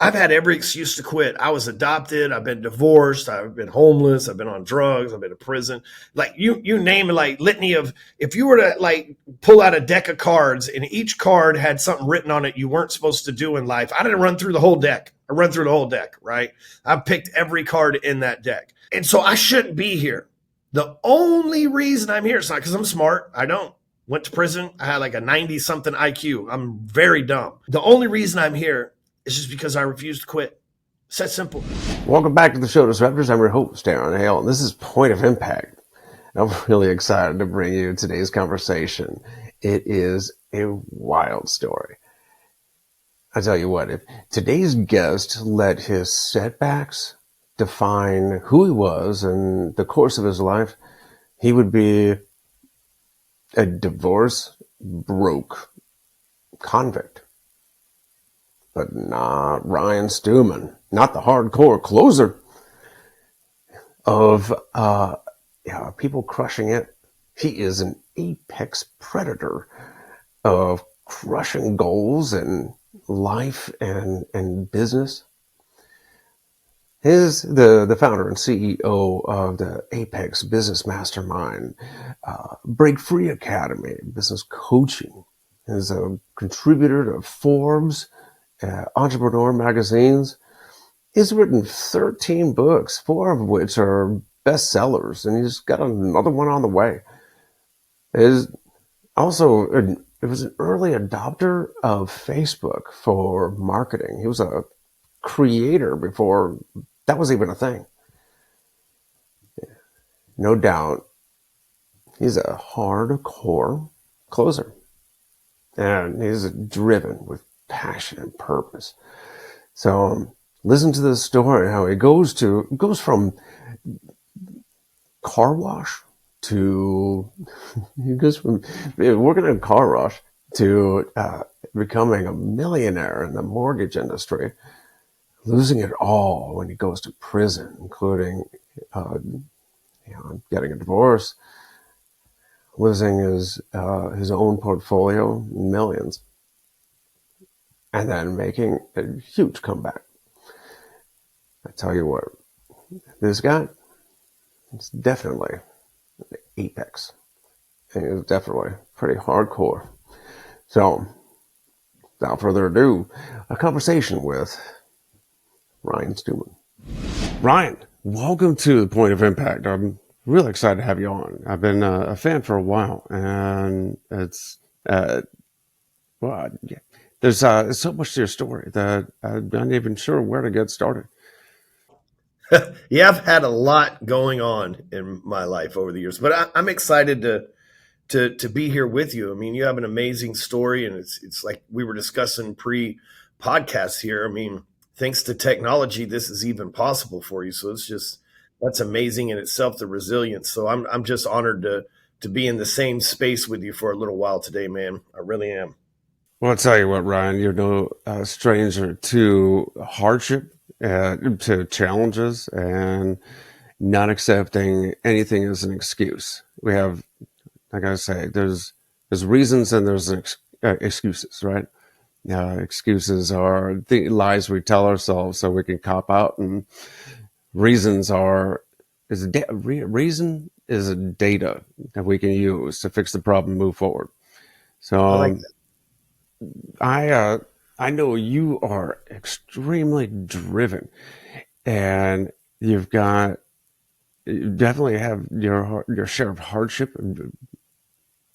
I've had every excuse to quit. I was adopted. I've been divorced. I've been homeless. I've been on drugs. I've been to prison. Like you name it, like litany of, if you were to like pull out a deck of cards and each card had something written on it you weren't supposed to do in life, I didn't run through the whole deck. I run through the whole deck, right? I've picked every card in that deck. And so I shouldn't be here. The only reason I'm here, it's not because I'm smart. I don't. Went to prison. I had like a 90 something IQ. I'm very dumb. The only reason I'm here, it's just because I refuse to quit. It's that simple. Welcome back to the show, Disruptors. I'm your host, Ryan Hale, and this is Point of Impact. I'm really excited to bring you today's conversation. It is a wild story. I tell you what, if today's guest let his setbacks define who he was and the course of his life, he would be a divorce broke convict. But not Ryan Stewman, not the hardcore closer of people crushing it. He is an apex predator of crushing goals in life and business. He's the founder and CEO of the Apex Business Mastermind, Break Free Academy, business coaching. He's a contributor to Forbes, entrepreneur magazines. He's written 13 books, 4 of which are bestsellers, and he's got another one on the way. It was an early adopter of Facebook for marketing. He was a creator before that was even a thing. No doubt, he's a hardcore closer, and he's driven with passion and purpose. So listen to this story, how he goes from car wash to, he goes from working in a car wash to becoming a millionaire in the mortgage industry, losing it all when he goes to prison, including getting a divorce, losing his own portfolio, millions, and then making a huge comeback. I tell you what, this guy is definitely an apex. And he's definitely pretty hardcore. So, without further ado, a conversation with Ryan Stewman. Ryan, welcome to the Point of Impact. I'm really excited to have you on. I've been a fan for a while, and it's there's so much to your story that I'm not even sure where to get started. Yeah, I've had a lot going on in my life over the years, but I'm excited to be here with you. I mean, you have an amazing story, and it's like we were discussing pre-podcast here. I mean, thanks to technology, this is even possible for you. So that's amazing in itself, the resilience. So I'm just honored to be in the same space with you for a little while today, man. I really am. Well, I'll tell you what, Ryan, you're no stranger to hardship, to challenges, and not accepting anything as an excuse. We have, like I say, there's reasons and there's excuses, right? Excuses are the lies we tell ourselves so we can cop out, and reasons reason is a data that we can use to fix the problem, move forward. So I like that. I know you are extremely driven, and you definitely have your share of hardship,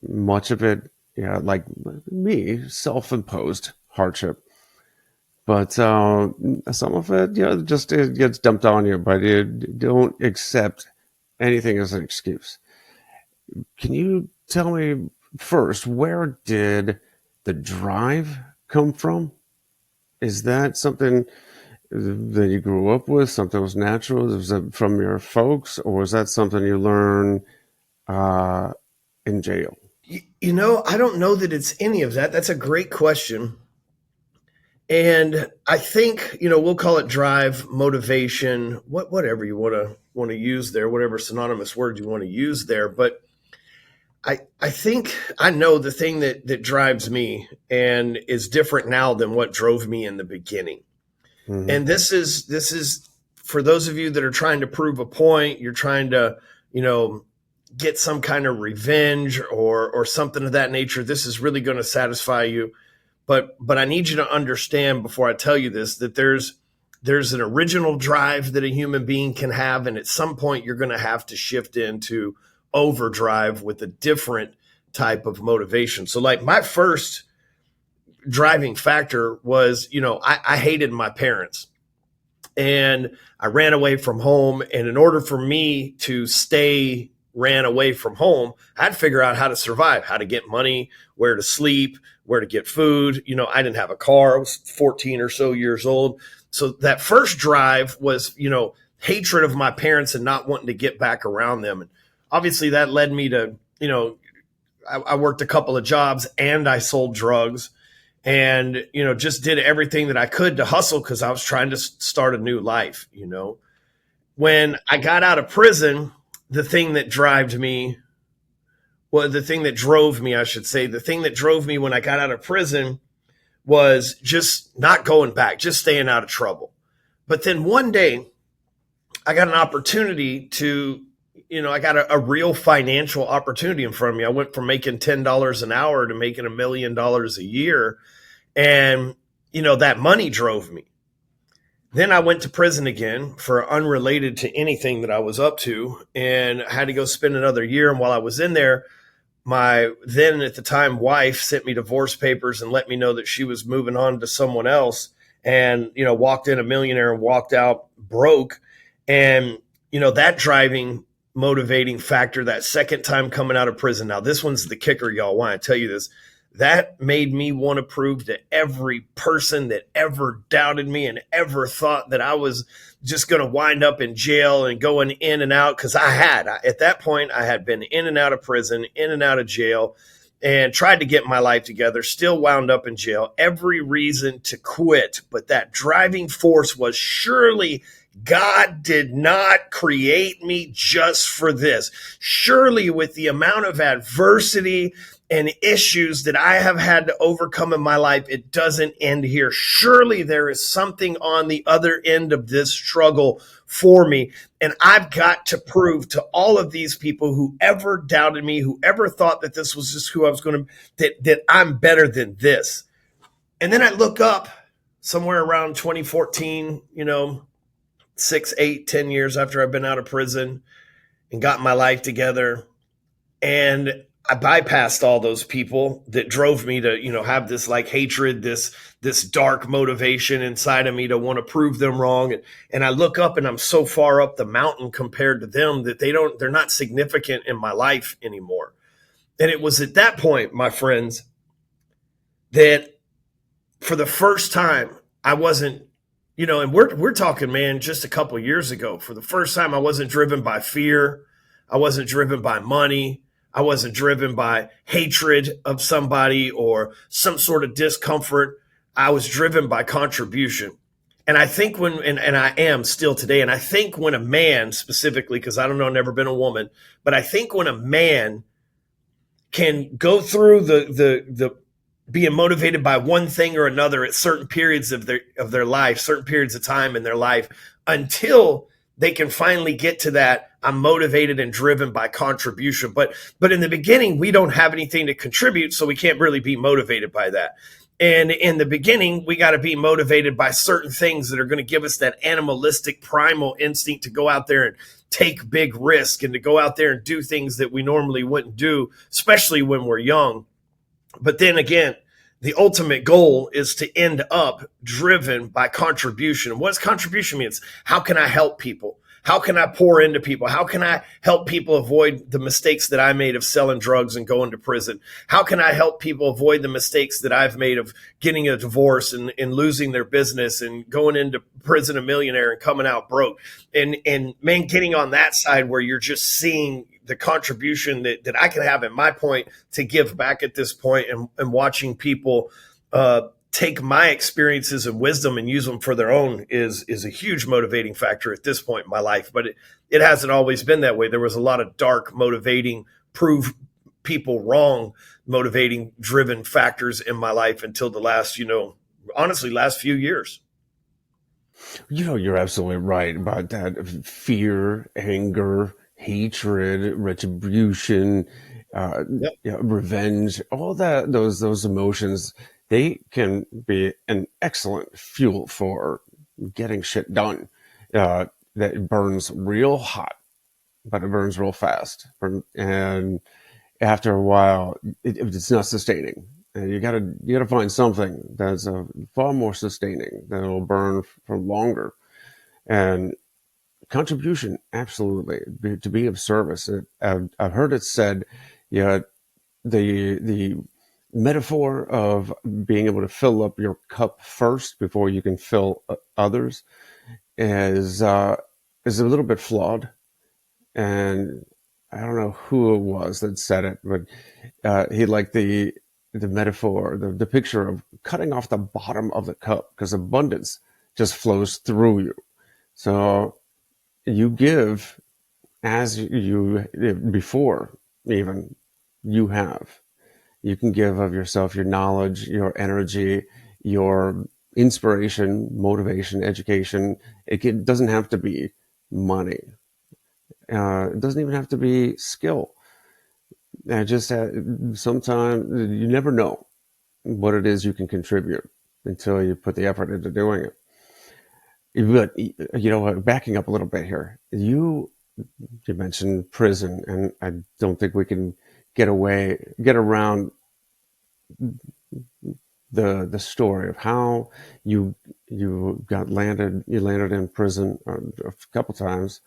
much of it, like me, self-imposed hardship. But some of it, it gets dumped on you, but you don't accept anything as an excuse. Can you tell me first, where did the drive come from? Is that something that you grew up with, something that was natural? Was it from your folks, or was that something you learned in jail? I don't know that it's any of that. That's a great question. And I think, we'll call it drive, motivation, whatever you want to use there, whatever synonymous word you want to use there. But I think I know the thing that drives me and is different now than what drove me in the beginning. Mm-hmm. And this is for those of you that are trying to prove a point, you're trying to, you know, get some kind of revenge or something of that nature. This is really going to satisfy you. But I need you to understand before I tell you this that there's an original drive that a human being can have, and at some point you're going to have to shift into overdrive with a different type of motivation. So like my first driving factor was, you know, I hated my parents and I ran away from home. And in order for me to stay ran away from home, I had to figure out how to survive, how to get money, where to sleep, where to get food. You know, I didn't have a car. I was 14 or so years old. So that first drive was, you know, hatred of my parents and not wanting to get back around them. And obviously that led me to, you know, I worked a couple of jobs and I sold drugs and, you know, just did everything that I could to hustle because I was trying to start a new life. You know, when I got out of prison, the thing that drove me, well, the thing that drove me, I should say, the thing that drove me when I got out of prison was just not going back, just staying out of trouble. But then one day I got an opportunity to, you know, I got a real financial opportunity in front of me. I went from making $10 an hour to making $1 million a year. And, you know, that money drove me. Then I went to prison again for unrelated to anything that I was up to and I had to go spend another year. And while I was in there, my then at the time wife sent me divorce papers and let me know that she was moving on to someone else and, you know, walked in a millionaire and walked out broke. And, you know, that driving motivating factor, that second time coming out of prison. Now, this one's the kicker, y'all. Why I tell you this, that made me want to prove to every person that ever doubted me and ever thought that I was just going to wind up in jail and going in and out. Cause at that point, I had been in and out of prison, in and out of jail and tried to get my life together, still wound up in jail, every reason to quit. But that driving force was surely God did not create me just for this. Surely with the amount of adversity and issues that I have had to overcome in my life, it doesn't end here. Surely there is something on the other end of this struggle for me. And I've got to prove to all of these people who ever doubted me, who ever thought that this was just who I was going to, that I'm better than this. And then I look up somewhere around 2014, you know, 6, 8, 10 years after I've been out of prison and got my life together. And I bypassed all those people that drove me to, you know, have this like hatred, this dark motivation inside of me to want to prove them wrong. And I look up and I'm so far up the mountain compared to them that they're not significant in my life anymore. And it was at that point, my friends, that for the first time I wasn't, you know, and we're talking, man, just a couple of years ago. For the first time, I wasn't driven by fear. I wasn't driven by money. I wasn't driven by hatred of somebody or some sort of discomfort. I was driven by contribution. And I think and I am still today, and I think when a man specifically, because I don't know, I've never been a woman, but I think when a man can go through the being motivated by one thing or another at certain periods of their life, certain periods of time in their life, until they can finally get to that, I'm motivated and driven by contribution. But in the beginning, we don't have anything to contribute, so we can't really be motivated by that. And in the beginning, we got to be motivated by certain things that are going to give us that animalistic primal instinct to go out there and take big risk and to go out there and do things that we normally wouldn't do, especially when we're young. But then again, the ultimate goal is to end up driven by contribution. And what does contribution mean? It's how can I help people? How can I pour into people? How can I help people avoid the mistakes that I made of selling drugs and going to prison? How can I help people avoid the mistakes that I've made of getting a divorce and losing their business and going into prison a millionaire and coming out broke? And man, getting on that side where you're just seeing the contribution that I can have at my point to give back at this point and watching people take my experiences and wisdom and use them for their own is a huge motivating factor at this point in my life. But it hasn't always been that way. There was a lot of dark motivating, prove people wrong, motivating driven factors in my life until the last, honestly, last few years. You're absolutely right about that. Fear, anger, hatred, retribution, Yep. revenge, all that, those emotions, they can be an excellent fuel for getting shit done. Uh, that burns real hot, but it burns real fast. And after a while, it's not sustaining. And you gotta find something that's far more sustaining that'll burn for longer. And contribution, absolutely, to be of service. I've heard it said, yeah, the metaphor of being able to fill up your cup first before you can fill others is a little bit flawed. And I don't know who it was that said it, but he liked the metaphor, the picture of cutting off the bottom of the cup because abundance just flows through you. So you give as you before even you have. You can give of yourself, your knowledge, your energy, your inspiration, motivation, education. Doesn't have to be money. It doesn't even have to be skill. Just sometimes you never know what it is you can contribute until you put the effort into doing it. But backing up a little bit here, you mentioned prison, and I don't think we can get around the story of how you landed in prison a couple times,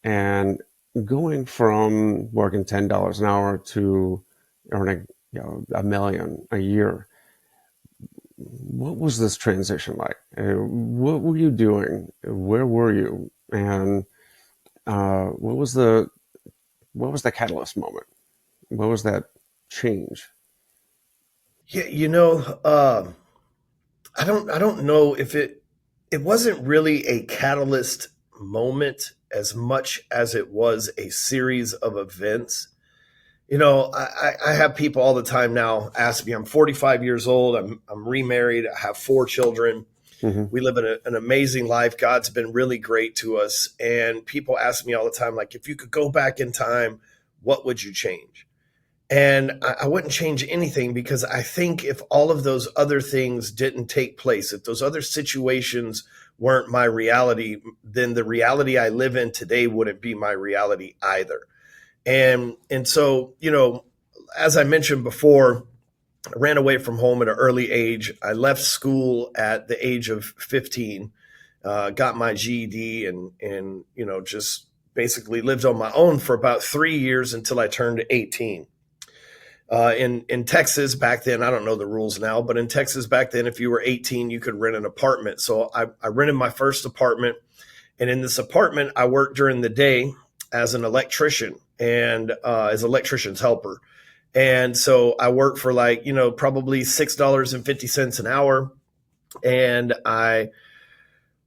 and going from working $10 an hour to earning $1 million a year. What was this transition like? What were you doing? Where were you? And what was the catalyst moment? What was that change? Yeah, I don't know if it wasn't really a catalyst moment as much as it was a series of events. I have people all the time now ask me. I'm 45 years old. I'm remarried. I have 4 children. Mm-hmm. We live in an amazing life. God's been really great to us. And people ask me all the time, like, if you could go back in time, what would you change? And I wouldn't change anything, because I think if all of those other things didn't take place, if those other situations weren't my reality, then the reality I live in today wouldn't be my reality either. And so, as I mentioned before, I ran away from home at an early age. I left school at the age of 15, got my GED, and just basically lived on my own for about 3 years until I turned 18. In Texas back then, I don't know the rules now, but in Texas back then, if you were 18, you could rent an apartment. So I rented my first apartment, and in this apartment, I worked during the day as an electrician and as an electrician's helper. And so I worked for probably $6.50 an hour, and I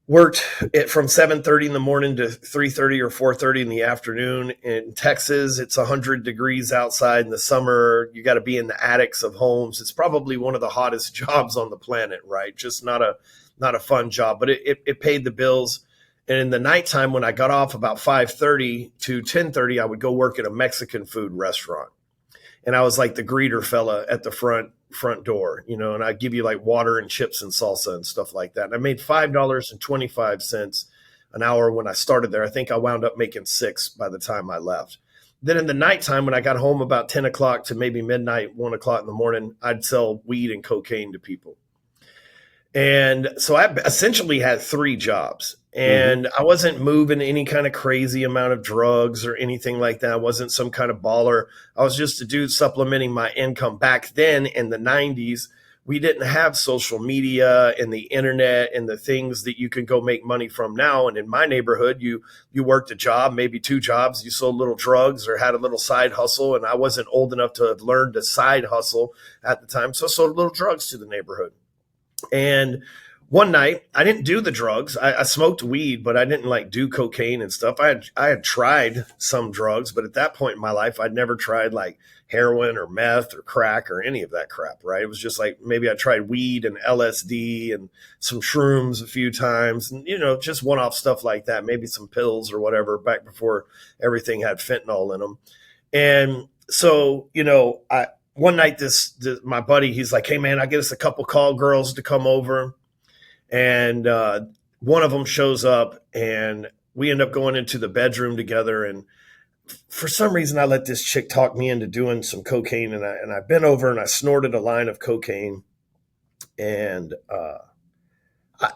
worked it from 7:30 in the morning to 3:30 or 4:30 in the afternoon. In Texas, it's 100 degrees outside in the summer. You got to be in the attics of homes. It's probably one of the hottest jobs on the planet, right? Just not a fun job, but it paid the bills. And in the nighttime, when I got off about 5:30 to 10:30, I would go work at a Mexican food restaurant. And I was like the greeter fella at the front door, and I'd give you like water and chips and salsa and stuff like that. And I made $5.25 an hour when I started there. I think I wound up making 6 by the time I left. Then in the nighttime, when I got home about 10 o'clock to maybe midnight, 1 o'clock in the morning, I'd sell weed and cocaine to people. And so I essentially had 3 jobs, and I wasn't moving any kind of crazy amount of drugs or anything like that. I wasn't some kind of baller. I was just a dude supplementing my income. Back then in the 90s, we didn't have social media and the internet and the things that you can go make money from now. And in my neighborhood, you worked a job, maybe 2 jobs, you sold little drugs or had a little side hustle. And I wasn't old enough to have learned a side hustle at the time. So I sold little drugs to the neighborhood. And one night I didn't do the drugs. I smoked weed, but I didn't like do cocaine and stuff. I had tried some drugs, but at that point in my life, I'd never tried like heroin or meth or crack or any of that crap. Right? It was just like maybe I tried weed and LSD and some shrooms a few times, and just one-off stuff like that. Maybe some pills or whatever back before everything had fentanyl in them. And so, I one night this my buddy, he's like, "Hey man, I get us a couple call girls to come over." And one of them shows up, and we end up going into the bedroom together. And for some reason, I let this chick talk me into doing some cocaine, and I bent over and I snorted a line of cocaine. And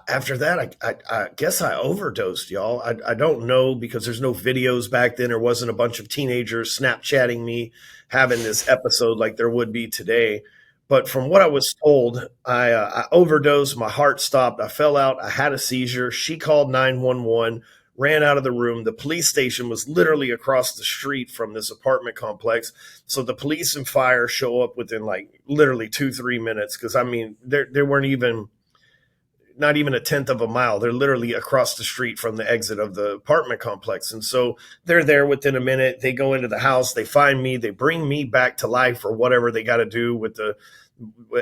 after that, I guess I overdosed, y'all. I don't know, because there's no videos back then. There wasn't a bunch of teenagers Snapchatting me having this episode like there would be today. But from what I was told, I overdosed. My heart stopped. I fell out. I had a seizure. She called 911, ran out of the room. The police station was literally across the street from this apartment complex. So the police and fire show up within like literally 2-3 minutes. Because I mean, they weren't even not even a tenth of a mile. They're literally across the street from the exit of the apartment complex. And so they're there within a minute. They go into the house, they find me, they bring me back to life or whatever they got to do with the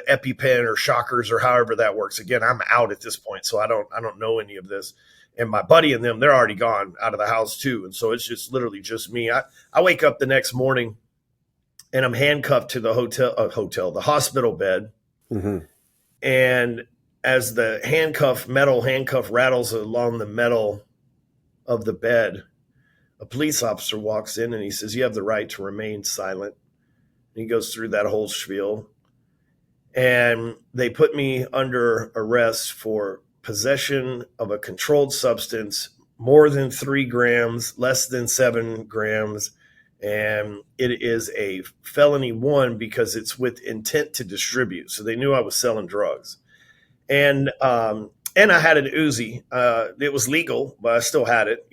EpiPen or shockers or however that works. Again, I'm out at this point, so I don't know any of this. And my buddy and them, they're already gone out of the house too. And so it's just literally just me. I wake up the next morning and I'm handcuffed to the the hospital bed. Mm-hmm. And as the metal handcuff rattles along the metal of the bed, a police officer walks in and he says, "You have the right to remain silent." And he goes through that whole spiel. And they put me under arrest for possession of a controlled substance, more than 3 grams, less than 7 grams. And it is a felony 1 because it's with intent to distribute. So they knew I was selling drugs. And I had an Uzi. It was legal, but I still had it,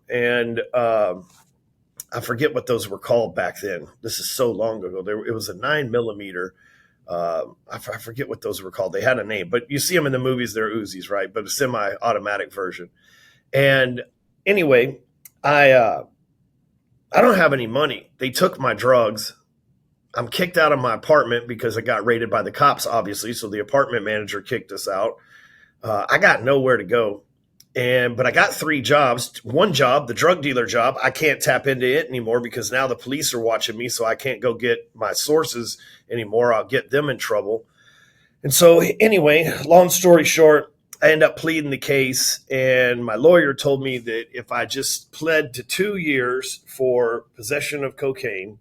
And I forget what those were called back then. This is so long ago. It was a 9mm. I forget what those were called. They had a name, but you see them in the movies. They're Uzis, right? But a semi-automatic version. And anyway, I don't have any money. They took my drugs. I'm kicked out of my apartment because I got raided by the cops, obviously. So the apartment manager kicked us out. I got nowhere to go. But I got 3 jobs. One job, the drug dealer job, I can't tap into it anymore because now the police are watching me. So I can't go get my sources anymore. I'll get them in trouble. And so anyway, long story short, I end up pleading the case. And my lawyer told me that if I just pled to 2 years for possession of cocaine,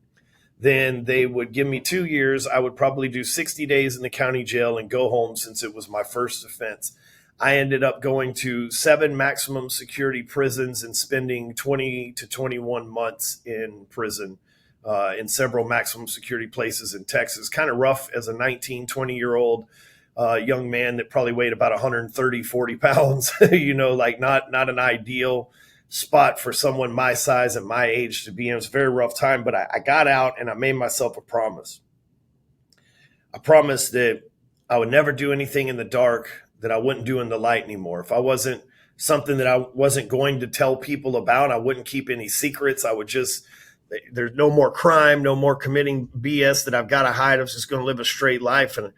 then they would give me 2 years. I would probably do 60 days in the county jail and go home since it was my first offense. I ended up going to 7 maximum security prisons and spending 20 to 21 months in prison in several maximum security places in Texas. Kind of rough as a 19, 20-year-old young man that probably weighed about 130, 40 pounds, like not an ideal spot for someone my size and my age to be in. It's a very rough time, but I got out and I made myself a promise. I promised that I would never do anything in the dark that I wouldn't do in the light anymore. If I wasn't something that I wasn't going to tell people about, I wouldn't keep any secrets. There's no more crime, no more committing BS that I've got to hide. I was just going to live a straight life. And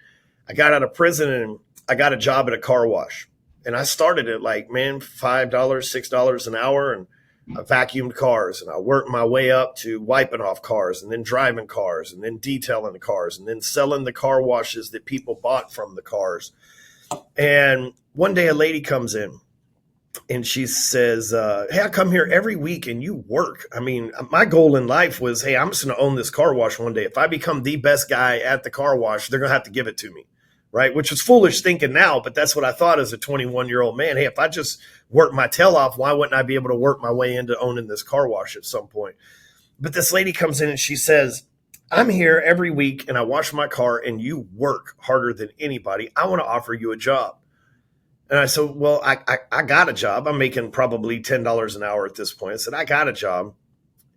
I got out of prison and I got a job at a car wash. And I started at $5, $6 an hour. And I vacuumed cars and I worked my way up to wiping off cars and then driving cars and then detailing the cars and then selling the car washes that people bought from the cars. And one day a lady comes in and she says, "Hey, I come here every week and you work." I mean, my goal in life was, hey, I'm just going to own this car wash one day. If I become the best guy at the car wash, they're going to have to give it to me. Right. Which is foolish thinking now, but that's what I thought as a 21-year-old man. Hey, if I just work my tail off, why wouldn't I be able to work my way into owning this car wash at some point? But this lady comes in and she says, "I'm here every week and I wash my car and you work harder than anybody. I want to offer you a job." And I said, "Well, I got a job. I'm making probably $10 an hour at this point." I said, "I got a job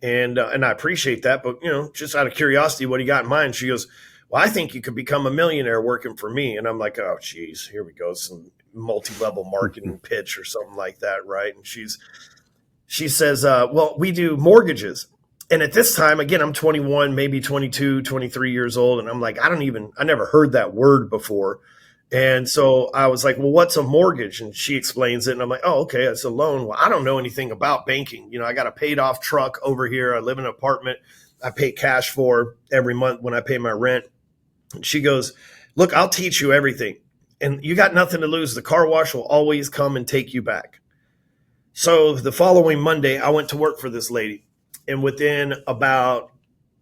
and I appreciate that. But, just out of curiosity, what do you got in mind?" She goes, "Well, I think you could become a millionaire working for me." And I'm like, "Oh, geez, here we go. Some multi-level marketing pitch or something like that, right? And she says, well, we do mortgages. And at this time, again, I'm 21, maybe 22, 23 years old. And I'm like, I never heard that word before. And so I was like, well, what's a mortgage? And she explains it. And I'm like, oh, okay, it's a loan. Well, I don't know anything about banking. I got a paid off truck over here. I live in an apartment I pay cash for every month when I pay my rent. And she goes, look, I'll teach you everything. And you got nothing to lose. The car wash will always come and take you back. So the following Monday, I went to work for this lady. And within about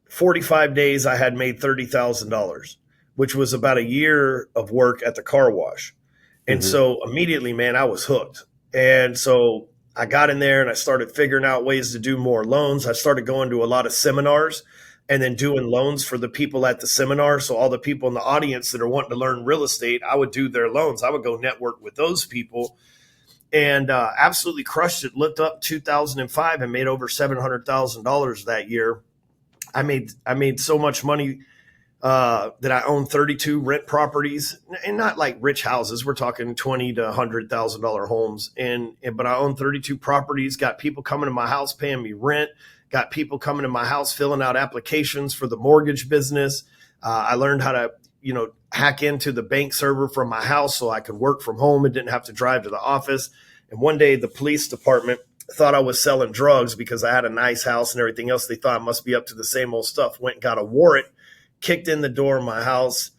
45 days, I had made $30,000, which was about a year of work at the car wash. And so immediately, man, I was hooked. And so I got in there and I started figuring out ways to do more loans. I started going to a lot of seminars and then doing loans for the people at the seminar. So all the people in the audience that are wanting to learn real estate, I would do their loans. I would go network with those people and absolutely crushed it. Looked up 2005 and made over $700,000 that year. I made so much money that I own 32 rent properties, and not like rich houses. We're talking $20,000 to $100,000 homes. But I own 32 properties, got people coming to my house, paying me rent, got people coming to my house, filling out applications for the mortgage business. I learned how to, hack into the bank server from my house so I could work from home and didn't have to drive to the office. And one day the police department thought I was selling drugs because I had a nice house and everything else. They thought I must be up to the same old stuff. Went and got a warrant, kicked in the door of my house.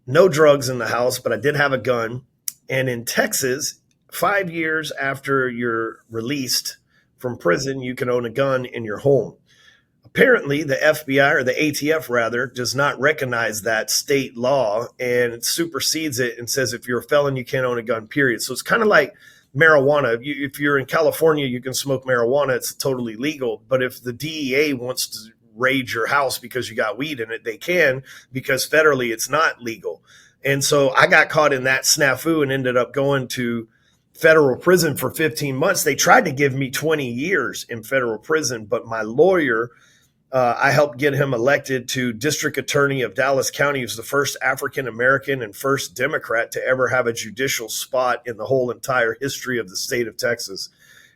No drugs in the house, but I did have a gun. And in Texas, 5 years after you're released from prison, you can own a gun in your home. Apparently, the FBI, or the ATF rather, does not recognize that state law and it supersedes it and says if you're a felon, you can't own a gun, period. So it's kind of like marijuana. If you're in California, you can smoke marijuana. It's totally legal. But if the DEA wants to raid your house because you got weed in it, they can, because federally it's not legal. And so I got caught in that snafu and ended up going to federal prison for 15 months. They tried to give me 20 years in federal prison, but my lawyer, I helped get him elected to district attorney of Dallas County. He was the first African-American and first Democrat to ever have a judicial spot in the whole entire history of the state of Texas.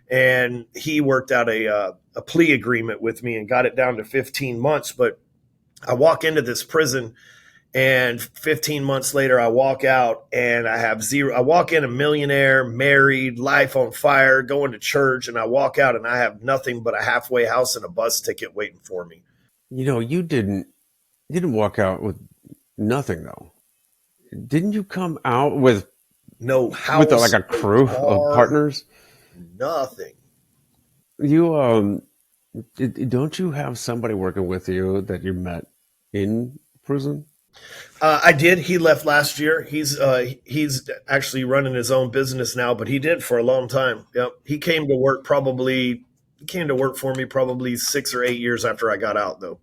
And he worked out a plea agreement with me and got it down to 15 months. But I walk into this prison and 15 months later, I walk out and I have zero. I walk in a millionaire, married, life on fire, going to church, and I walk out and I have nothing but a halfway house and a bus ticket waiting for me. You didn't walk out with nothing though. Didn't you come out with no house, with like a crew of partners? Nothing. You don't you have somebody working with you that you met in prison? I did. He left last year. He's actually running his own business now, but he did for a long time. Yep. He came to work for me probably 6 or 8 years after I got out, though.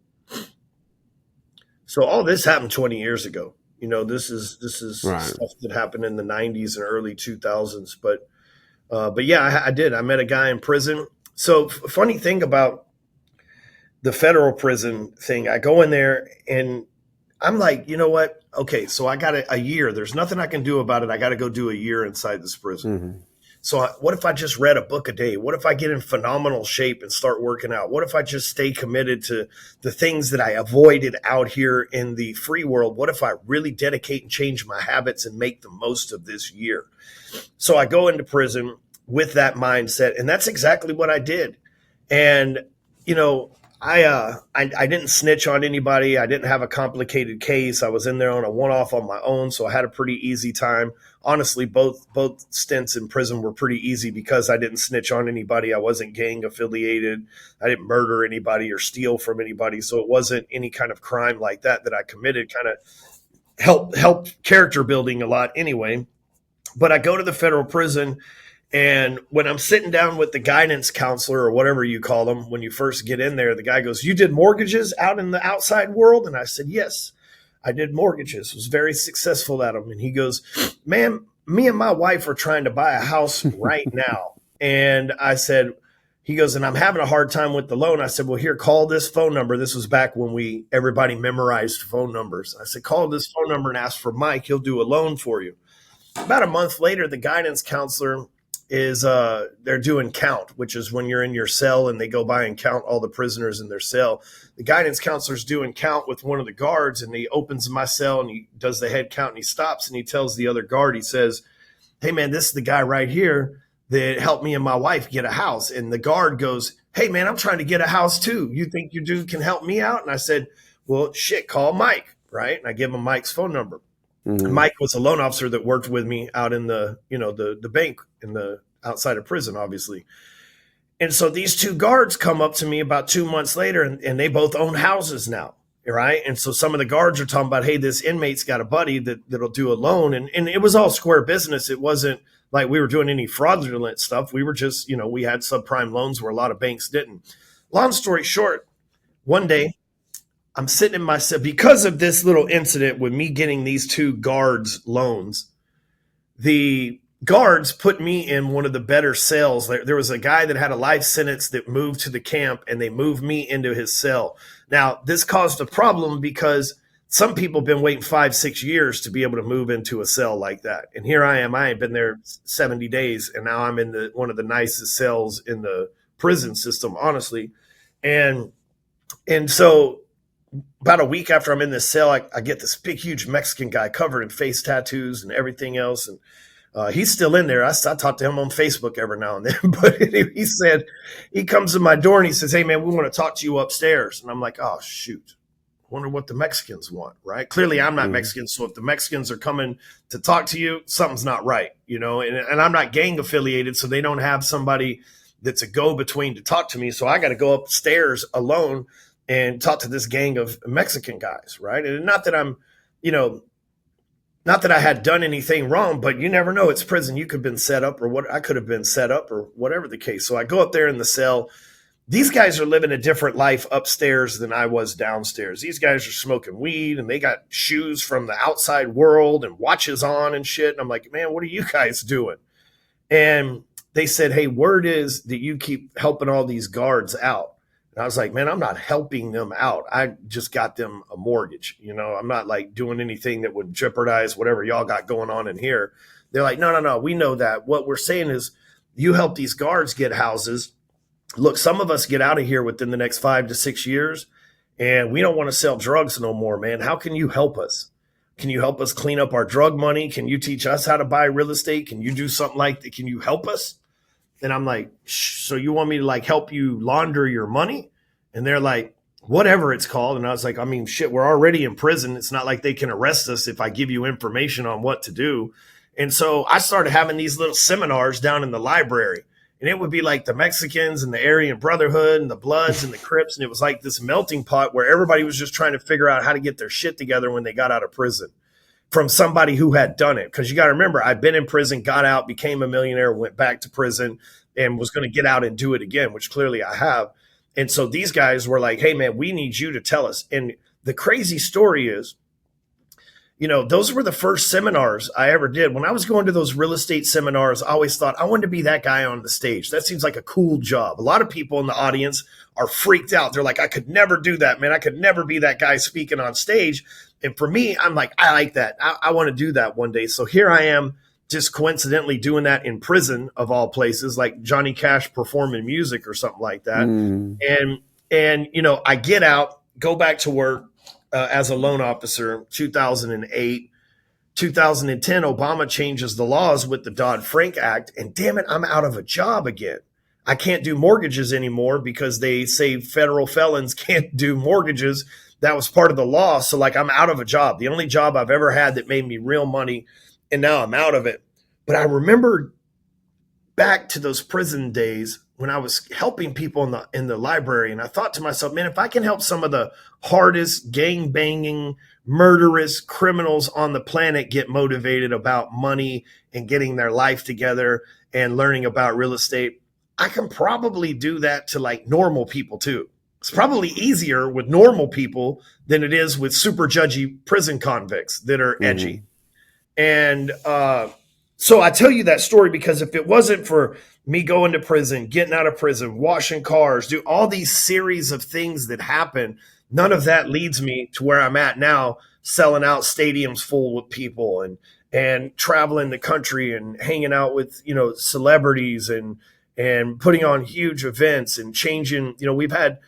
So all this happened 20 years ago. This is right. Stuff that happened in the 90s and early 2000s. But yeah, I did. I met a guy in prison. So funny thing about the federal prison thing, I go in there and I'm like, you know what? Okay, so I got a year. There's nothing I can do about it. I got to go do a year inside this prison. Mm-hmm. So what if I just read a book a day? What if I get in phenomenal shape and start working out? What if I just stay committed to the things that I avoided out here in the free world? What if I really dedicate and change my habits and make the most of this year? So I go into prison with that mindset, and that's exactly what I did. And, I didn't snitch on anybody. I didn't have a complicated case. I was in there on a one-off on my own, so I had a pretty easy time. Honestly, both stints in prison were pretty easy because I didn't snitch on anybody. I wasn't gang affiliated. I didn't murder anybody or steal from anybody, so it wasn't any kind of crime like that I committed. Kind of helped character building a lot anyway. But I go to the federal prison, and when I'm sitting down with the guidance counselor or whatever you call them, when you first get in there, the guy goes, "You did mortgages out in the outside world?" And I said, "Yes, I did mortgages. Was very successful at them." And he goes, "Man, me and my wife are trying to buy a house right now." And I said, he goes, "And I'm having a hard time with the loan." I said, "Well, here, call this phone number." This was back when everybody memorized phone numbers. I said, "Call this phone number and ask for Mike. He'll do a loan for you." About a month later, the guidance counselor is they're doing count, which is when you're in your cell and they go by and count all the prisoners in their cell. The guidance counselor's doing count with one of the guards, and he opens my cell and he does the head count, and he stops and he tells the other guard, he says, "Hey man, this is the guy right here that helped me and my wife get a house." And the guard goes, "Hey man, I'm trying to get a house too. You think your dude can help me out?" And I said, "Well, shit, call Mike," right? And I give him Mike's phone number. Mm-hmm. Mike was a loan officer that worked with me out in the, the bank in the outside of prison, obviously. And so these two guards come up to me about 2 months later, and they both own houses now, right? And so some of the guards are talking about, hey, this inmate's got a buddy that'll do a loan. And it was all square business. It wasn't like we were doing any fraudulent stuff. We were just, we had subprime loans where a lot of banks didn't. Long story short, one day, I'm sitting in my cell because of this little incident with me getting these two guards loans. The guards put me in one of the better cells. There was a guy that had a life sentence that moved to the camp, and they moved me into his cell. Now, this caused a problem because some people have been waiting 5-6 years to be able to move into a cell like that. And here I am. I ain't been there 70 days, and now I'm in one of the nicest cells in the prison system, honestly. And so about a week after I'm in this cell, I get this big, huge Mexican guy covered in face tattoos and everything else. And he's still in there. I talk to him on Facebook every now and then. But he said, he comes to my door and he says, "Hey, man, we want to talk to you upstairs." And I'm like, oh, shoot. Wonder what the Mexicans want, right? Clearly, I'm not Mexican. So if the Mexicans are coming to talk to you, something's not right, and I'm not gang affiliated. So they don't have somebody that's a go-between to talk to me. So I got to go upstairs alone and talk to this gang of Mexican guys, right? And not that I'm, not that I had done anything wrong, but you never know. It's prison. You could have been set up, or what I could have been set up, or whatever the case. So I go up there in the cell. These guys are living a different life upstairs than I was downstairs. These guys are smoking weed, and they got shoes from the outside world and watches on and shit. And I'm like, man, what are you guys doing? And they said, hey, word is that you keep helping all these guards out. And I was like, man, I'm not helping them out. I just got them a mortgage. I'm not like doing anything that would jeopardize whatever y'all got going on in here. They're like, no, we know that. What we're saying is you help these guards get houses. Look, some of us get out of here within the next 5 to 6 years, and we don't want to sell drugs no more, man. How can you help us? Can you help us clean up our drug money? Can you teach us how to buy real estate? Can you do something like that? Can you help us? And I'm like, so you want me to like help you launder your money? And they're like, whatever it's called. And I was like, I mean, shit, we're already in prison. It's not like they can arrest us if I give you information on what to do. And so I started having these little seminars down in the library. And it would be like the Mexicans and the Aryan Brotherhood and the Bloods and the Crips. And it was like this melting pot where everybody was just trying to figure out how to get their shit together when they got out of prison from somebody who had done it. Because you got to remember, I'd been in prison, got out, became a millionaire, went back to prison, and was going to get out and do it again, which clearly I have. And so these guys were like, hey, man, we need you to tell us. And the crazy story is, those were the first seminars I ever did. When I was going to those real estate seminars, I always thought I wanted to be that guy on the stage. That seems like a cool job. A lot of people in the audience are freaked out. They're like, I could never do that, man. I could never be that guy speaking on stage. And for me, I'm like, I like that. I want to do that one day. So here I am, just coincidentally doing that in prison of all places, like Johnny Cash performing music or something like that. And I get out, go back to work. As a loan officer, 2008, 2010, Obama changes the laws with the Dodd-Frank Act, and damn it, I'm out of a job again. I can't do mortgages anymore because they say federal felons can't do mortgages. That was part of the law. So like I'm out of a job, the only job I've ever had that made me real money, and now I'm out of it. But I remember back to those prison days when I was helping people in the library, and I thought to myself, man, if I can help some of the hardest gang banging, murderous criminals on the planet get motivated about money and getting their life together and learning about real estate, I can probably do that to like normal people too. It's probably easier with normal people than it is with super judgy prison convicts that are edgy. And so I tell you that story because if it wasn't for me going to prison, getting out of prison, washing cars, do all these series of things that happen, none of that leads me to where I'm at now, selling out stadiums full with people and and traveling the country and hanging out with, celebrities and putting on huge events and changing. We've had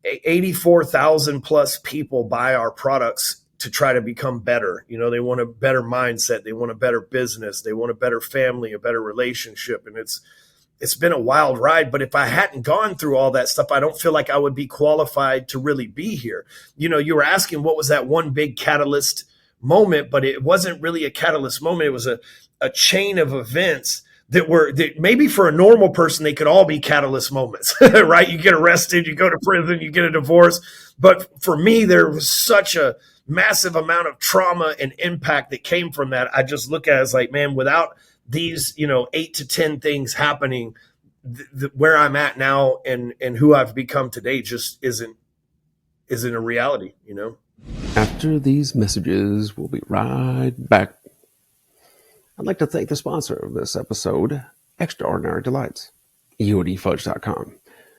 84,000 plus people buy our products to try to become better. They want a better mindset, they want a better business, they want a better family, a better relationship. And it's been a wild ride. But if I hadn't gone through all that stuff, I don't feel like I would be qualified to really be here. You were asking what was that one big catalyst moment, but it wasn't really a catalyst moment. It was a chain of events that maybe for a normal person, they could all be catalyst moments, right? You get arrested, you go to prison, you get a divorce. But for me, there was such a massive amount of trauma and impact that came from that. I just look at it as like, man, without these, 8 to 10 things happening, where I'm at now and who I've become today just isn't a reality, After these messages, we'll be right back. I'd like to thank the sponsor of this episode, Extraordinary Delights, EODfudge.com.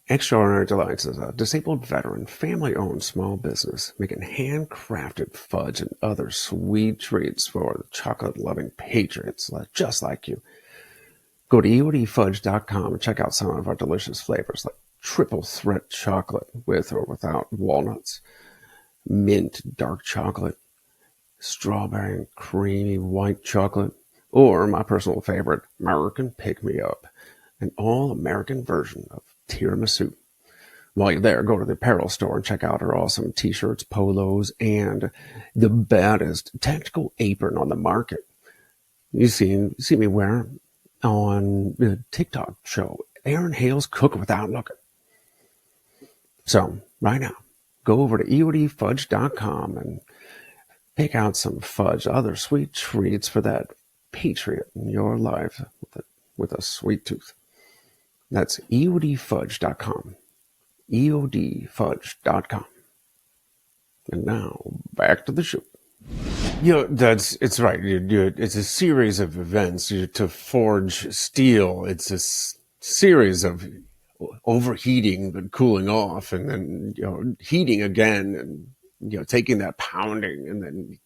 Extraordinary Delights is a disabled veteran, family-owned small business making handcrafted fudge and other sweet treats for the chocolate-loving patriots just like you. Go to EODfudge.com and check out some of our delicious flavors like triple threat chocolate with or without walnuts, mint dark chocolate, strawberry and creamy white chocolate, or my personal favorite, American Pick-Me-Up, an all-American version of tiramisu. While you're there, go to the apparel store and check out our awesome t-shirts, polos, and the baddest tactical apron on the market. You see me wear on the TikTok show, Aaron Hale's Cook Without Looking. So, right now, go over to EODfudge.com and pick out some fudge, other sweet treats for that patriot in your life with a sweet tooth. That's EODfudge.com. EODfudge.com. And now, back to the show. It's right. It's a series of events to forge steel. It's a series of overheating but cooling off, and then heating again, and taking that pounding and then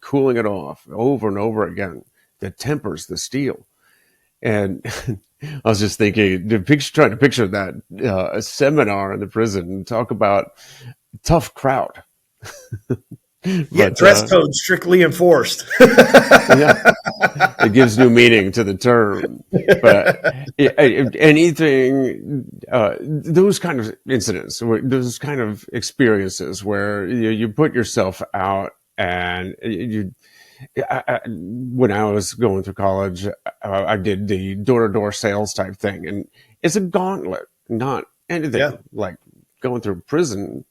cooling it off over and over again that tempers the steel. And I was just thinking, trying to picture that a seminar in the prison and talk about tough crowd. Yeah, dress code strictly enforced. Yeah, it gives new meaning to the term. But anything, those kind of incidents, those kind of experiences where you put yourself out, and when I was going through college, I did the door-to-door sales type thing, and it's a gauntlet, not anything like going through prison.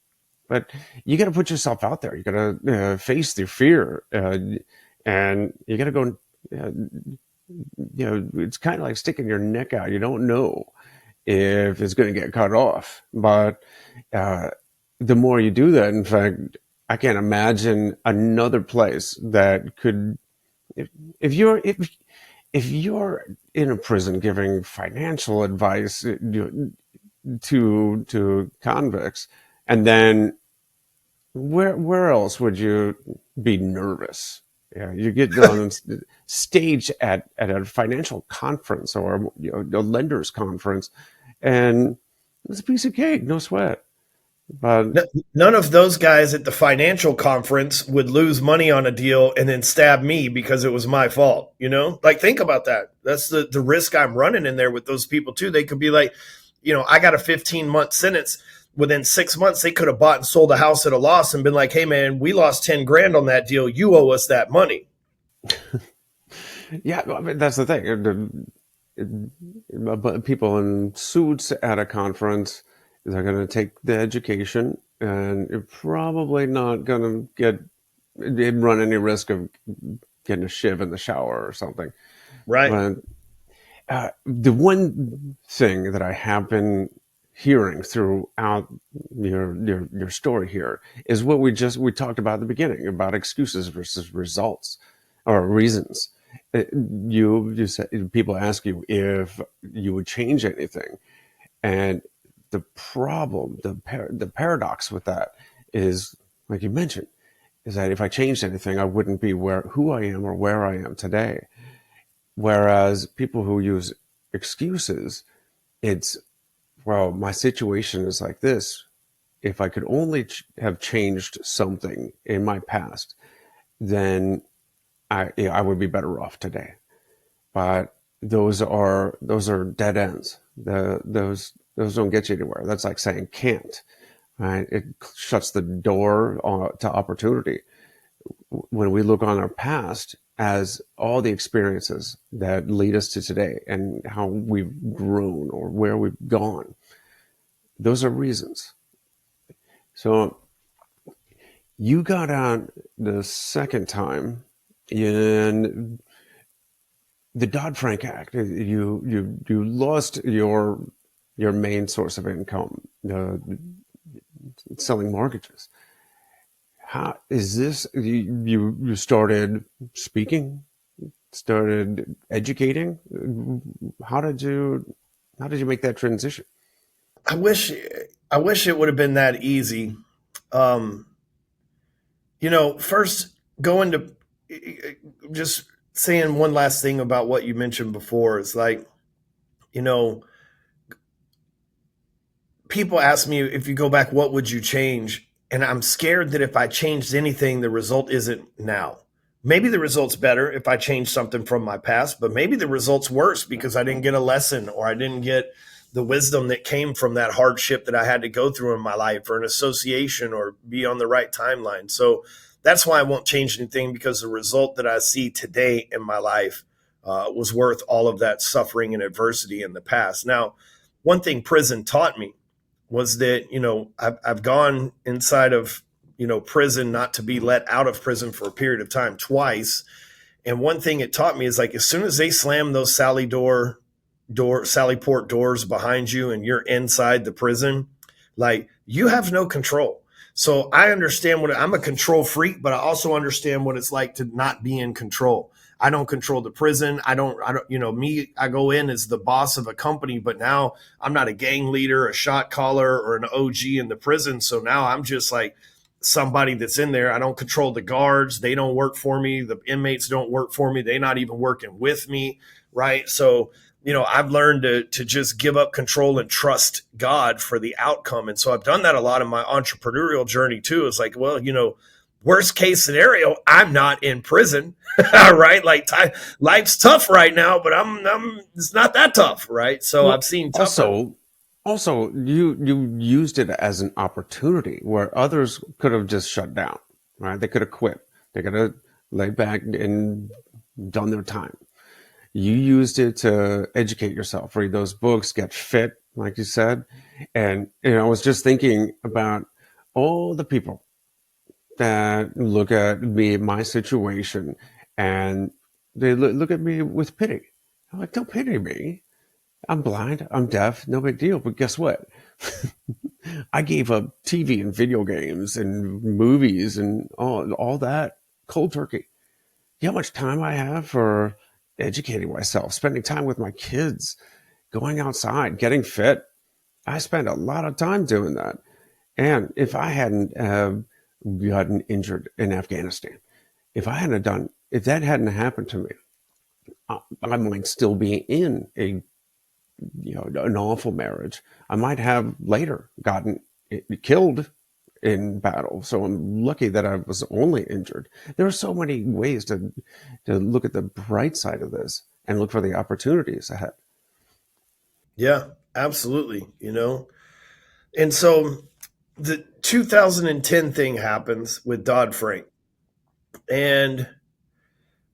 But you got to put yourself out there. You got to face the fear, and you got to go. It's kind of like sticking your neck out. You don't know if it's going to get cut off. But the more you do that, in fact, I can't imagine another place that could. If you're in a prison giving financial advice to convicts, and then where else would you be nervous? Yeah, you get on stage at a financial conference or a lender's conference, and it's a piece of cake, no sweat. But none of those guys at the financial conference would lose money on a deal and then stab me because it was my fault. Like, think about that. That's the risk I'm running in there with those people too. They could be like, I got a 15-month sentence. Within 6 months, they could have bought and sold a house at a loss and been like, hey, man, we lost 10 grand on that deal. You owe us that money. Yeah, I mean, that's the thing. People in suits at a conference, they're going to take the education, and you're probably not going to run any risk of getting a shiv in the shower or something. Right. But the one thing that I have been hearing throughout your story here is what we talked about at the beginning about excuses versus results or reasons. You said people ask you if you would change anything, and the problem, the paradox with that is, like you mentioned, is that if I changed anything, I wouldn't be who I am or where I am today. Whereas people who use excuses, it's, well, my situation is like this. If I could only have changed something in my past, then I would be better off today. But those are dead ends. Those don't get you anywhere. That's like saying can't. Right? It shuts the door to opportunity. When we look on our past as all the experiences that lead us to today and how we've grown or where we've gone, those are reasons. So you got out the second time in the Dodd-Frank Act. You lost your main source of income, selling mortgages. How is this? You started speaking, started educating. How did you make that transition? I wish it would have been that easy. Um, First going to just saying one last thing about what you mentioned before is like, you know, people ask me if you go back, what would you change? And I'm scared that if I changed anything, the result isn't now. Maybe the result's better if I change something from my past, but maybe the result's worse because I didn't get a lesson or I didn't get the wisdom that came from that hardship that I had to go through in my life or an association or be on the right timeline. So that's why I won't change anything, because the result that I see today in my life was worth all of that suffering and adversity in the past. Now, one thing prison taught me was that, I've gone inside of, prison, not to be let out of prison for a period of time twice. And one thing it taught me is like, as soon as they slam those Sally Port doors behind you and you're inside the prison, like you have no control. So I understand I'm a control freak, but I also understand what it's like to not be in control. I don't control the prison. I don't, I go in as the boss of a company, but now I'm not a gang leader, a shot caller, or an OG in the prison. So now I'm just like somebody that's in there. I don't control the guards. They don't work for me. The inmates don't work for me. They're not even working with me. Right. So, I've learned to just give up control and trust God for the outcome. And so I've done that a lot in my entrepreneurial journey too. It's like, well, worst case scenario, I'm not in prison. Right? Like life's tough right now, but it's not that tough, right? So I've Well, seen tougher. also, you used it as an opportunity where others could have just shut down, right? They could have quit. They could have laid back and done their time. You used it to educate yourself, read those books, get fit, like you said. And I was just thinking about all the people that look at me, my situation, and they look at me with pity. I'm like, don't pity me. I'm blind. I'm deaf. No big deal. But guess what? I gave up TV and video games and movies and all that cold turkey. You know how much time I have for educating myself, spending time with my kids, going outside, getting fit. I spend a lot of time doing that. And if I hadn't gotten injured in Afghanistan, if that hadn't happened to me, I might still be in an awful marriage. I might have later gotten killed in battle. So I'm lucky that I was only injured. There are so many ways to look at the bright side of this and look for the opportunities ahead. Yeah, absolutely. And so the 2010 thing happens with Dodd-Frank. And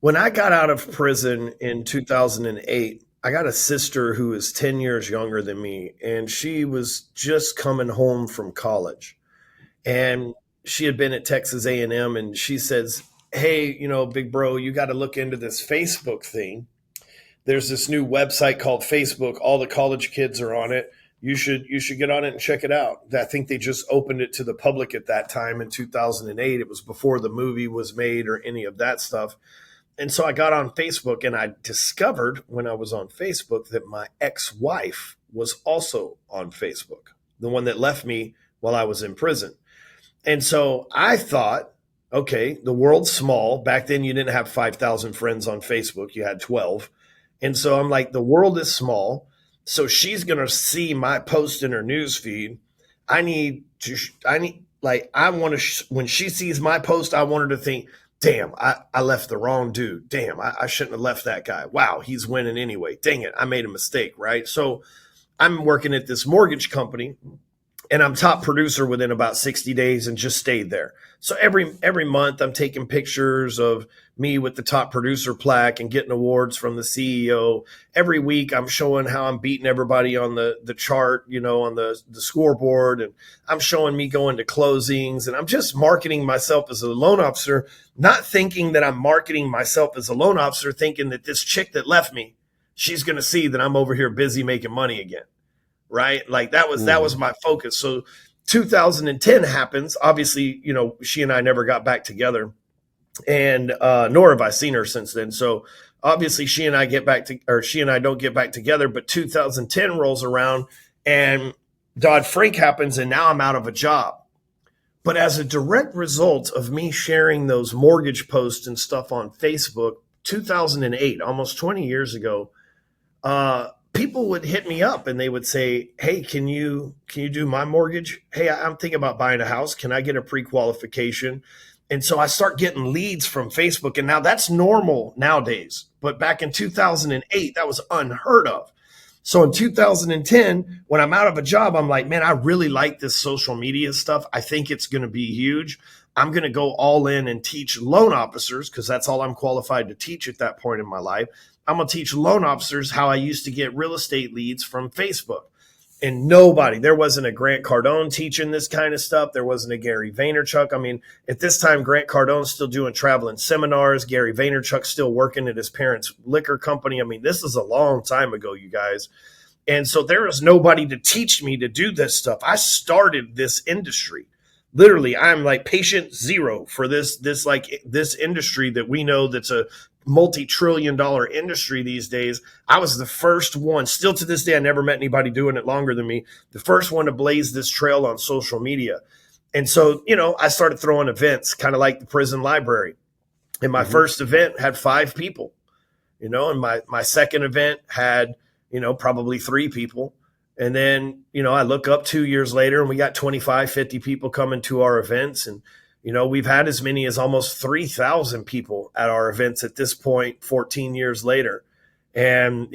when I got out of prison in 2008, I got a sister who is 10 years younger than me, and she was just coming home from college. And she had been at Texas A&M, and she says, "Hey, big bro, you got to look into this Facebook thing. There's this new website called Facebook. All the college kids are on it. You should get on it and check it out." I think they just opened it to the public at that time in 2008. It was before the movie was made or any of that stuff. And so I got on Facebook, and I discovered when I was on Facebook that my ex-wife was also on Facebook, the one that left me while I was in prison. And so I thought, okay, the world's small. Back then, you didn't have 5,000 friends on Facebook, you had 12. And so I'm like, the world is small. So she's going to see my post in her news feed. I want to, when she sees my post, I want her to think, damn, I left the wrong dude. Damn, I shouldn't have left that guy. Wow, he's winning anyway. Dang it, I made a mistake, right? So I'm working at this mortgage company and I'm top producer within about 60 days and just stayed there. So every month I'm taking pictures of me with the top producer plaque and getting awards from the CEO. Every week I'm showing how I'm beating everybody on the chart, on the scoreboard, and I'm showing me going to closings, and I'm just marketing myself as a loan officer, not thinking that I'm marketing myself as a loan officer, thinking that this chick that left me, she's going to see that I'm over here busy making money again. Right? Like that was my focus. So 2010 happens. Obviously, she and I never got back together, and nor have I seen her since then. So obviously she and I don't get back together, but 2010 rolls around and Dodd-Frank happens, and now I'm out of a job. But as a direct result of me sharing those mortgage posts and stuff on Facebook, 2008, almost 20 years ago, people would hit me up and they would say, hey, can you do my mortgage? Hey, I'm thinking about buying a house. Can I get a pre-qualification? And so I start getting leads from Facebook. And now that's normal nowadays. But back in 2008, that was unheard of. So in 2010, when I'm out of a job, I'm like, man, I really like this social media stuff. I think it's going to be huge. I'm going to go all in and teach loan officers, because that's all I'm qualified to teach at that point in my life. I'm going to teach loan officers how I used to get real estate leads from Facebook. And there wasn't a Grant Cardone teaching this kind of stuff. There wasn't a Gary Vaynerchuk. I mean, at this time, Grant Cardone's still doing traveling seminars. Gary Vaynerchuk's still working at his parents' liquor company. I mean, this is a long time ago, you guys. And so there was nobody to teach me to do this stuff. I started this industry. Literally, I'm like patient zero for this industry that we know that's a multi-trillion-dollar industry these days. I was the first one. Still to this day, I never met anybody doing it longer than me. The first one to blaze this trail on social media. And so, I started throwing events, kind of like the prison library. And my first event had 5 people, and my second event had, probably 3 people. And then, I look up 2 years later and we got 25, 50 people coming to our events. And, we've had as many as almost 3,000 people at our events at this point, 14 years later. And,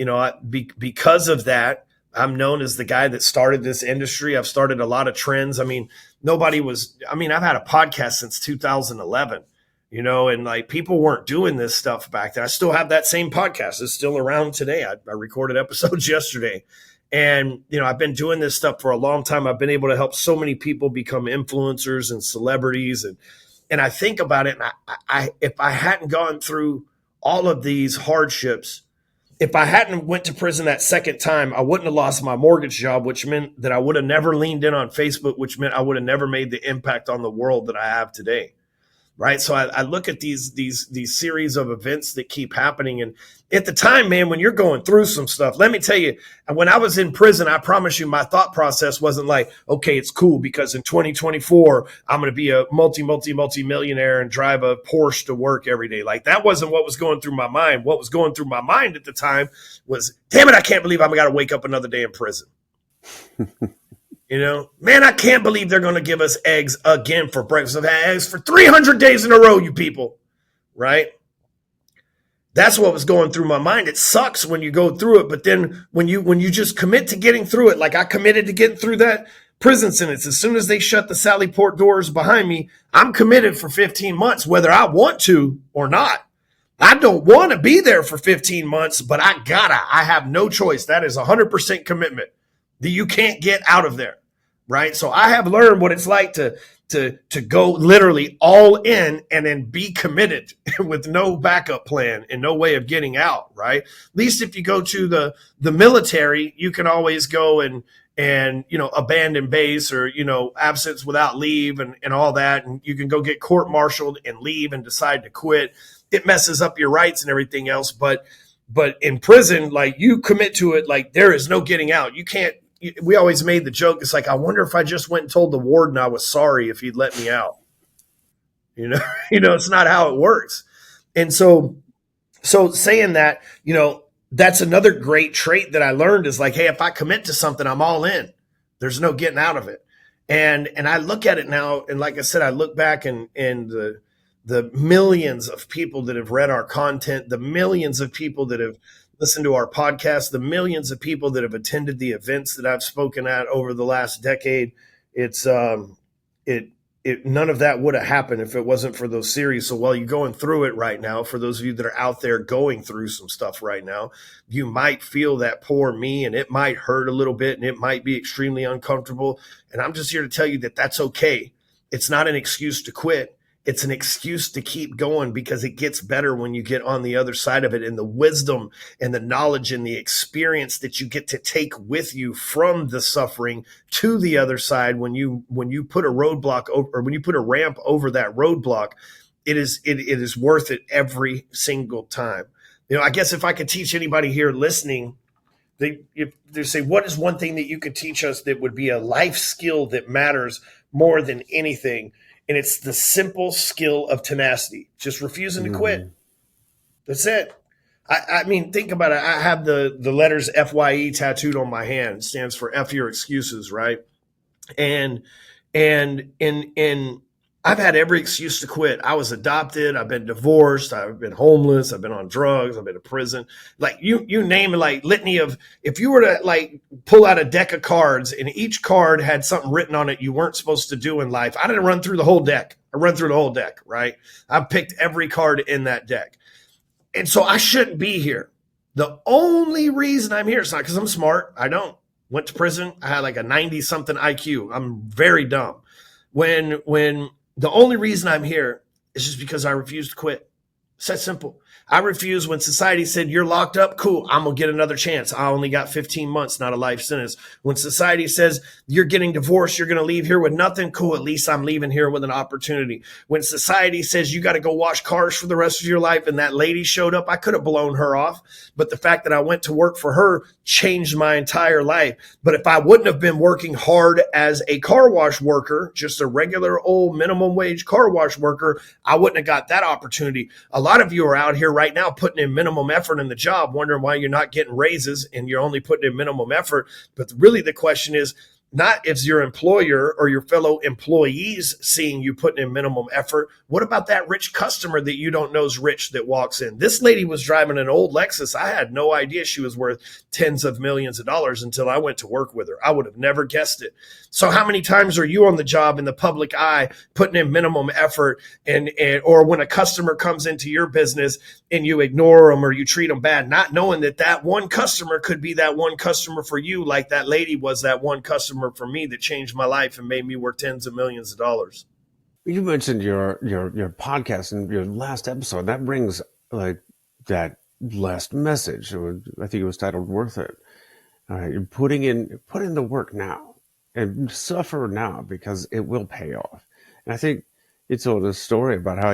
because of that, I'm known as the guy that started this industry. I've started a lot of trends. I mean, I've had a podcast since 2011, and like people weren't doing this stuff back then. I still have that same podcast. It's still around today. I recorded episodes yesterday. And, I've been doing this stuff for a long time. I've been able to help so many people become influencers and celebrities. And I think about it, and if I hadn't gone through all of these hardships, if I hadn't went to prison that second time, I wouldn't have lost my mortgage job, which meant that I would have never leaned in on Facebook, which meant I would have never made the impact on the world that I have today. Right. So I look at these series of events that keep happening. And at the time, man, when you're going through some stuff, let me tell you, when I was in prison, I promise you my thought process wasn't like, okay, it's cool because in 2024, I'm going to be a multi-millionaire and drive a Porsche to work every day. Like that wasn't what was going through my mind. What was going through my mind at the time was, damn it, I can't believe I'm got to wake up another day in prison. Man, I can't believe they're going to give us eggs again for breakfast. I've had eggs for 300 days in a row, you people, right? That's what was going through my mind. It sucks when you go through it, but then when you just commit to getting through it, like I committed to getting through that prison sentence. As soon as they shut the Sally Port doors behind me, I'm committed for 15 months, whether I want to or not. I don't want to be there for 15 months, but I have no choice. That is 100% commitment that you can't get out of there, right? So I have learned what it's like to go literally all in and then be committed with no backup plan and no way of getting out, right? At least if you go to the military, you can always go and abandon base or, absence without leave and all that. And you can go get court-martialed and leave and decide to quit. It messes up your rights and everything else. But in prison, like you commit to it, like there is no getting out. You can't. We always made the joke. It's like, I wonder if I just went and told the warden I was sorry if he'd let me out. You know, it's not how it works. And so saying that, that's another great trait that I learned is like, hey, if I commit to something, I'm all in. There's no getting out of it. And I look at it now, and like I said, I look back and the millions of people that have read our content, the millions of people that have listened to our podcast, the millions of people that have attended the events that I've spoken at over the last decade. It's none of that would have happened if it wasn't for those series. So while you're going through it right now, for those of you that are out there going through some stuff right now, you might feel that poor me, and it might hurt a little bit, and it might be extremely uncomfortable. And I'm just here to tell you that that's okay. It's not an excuse to quit. It's an excuse to keep going, because it gets better when you get on the other side of it, and the wisdom and the knowledge and the experience that you get to take with you from the suffering to the other side. When you put a roadblock over, or when you put a ramp over that roadblock, it is worth it every single time. I guess if I could teach anybody here listening, they say, what is one thing that you could teach us that would be a life skill that matters more than anything? And it's the simple skill of tenacity, just refusing to quit. That's it. I mean, think about it. I have the letters FYE tattooed on my hand. It stands for F your excuses, right? And I've had every excuse to quit. I was adopted. I've been divorced. I've been homeless. I've been on drugs. I've been in prison. Like you name it, like litany of, if you were to like pull out a deck of cards and each card had something written on it you weren't supposed to do in life, I didn't run through the whole deck. I run through the whole deck, right? I picked every card in that deck. And so I shouldn't be here. The only reason I'm here is not because I'm smart. I don't. Went to prison. I had like a 90 something IQ. I'm very dumb. When the only reason I'm here is just because I refuse to quit. It's that simple. I refuse. When society said, you're locked up, cool, I'm going to get another chance. I only got 15 months, not a life sentence. When society says, you're getting divorced, you're going to leave here with nothing, cool, at least I'm leaving here with an opportunity. When society says, you got to go wash cars for the rest of your life, and that lady showed up, I could have blown her off. But the fact that I went to work for her changed my entire life. But if I wouldn't have been working hard as a car wash worker, just a regular old minimum wage car wash worker, I wouldn't have got that opportunity. A lot of you are out here right now putting in minimum effort in the job, wondering why you're not getting raises and you're only putting in minimum effort. But really the question is not if your employer or your fellow employees seeing you putting in minimum effort. What about that rich customer that you don't know is rich that walks in? This lady was driving an old Lexus. I had no idea she was worth tens of millions of dollars until I went to work with her. I would have never guessed it. So how many times are you on the job in the public eye putting in minimum effort, and or when a customer comes into your business and you ignore them or you treat them bad, not knowing that that one customer could be that one customer for you, like that lady was that one customer for me that changed my life and made me worth tens of millions of dollars. You mentioned your podcast and your last episode. That brings like that last message. I think it was titled "Worth It." You're put in the work now and suffer now because it will pay off. And I think you told a story about how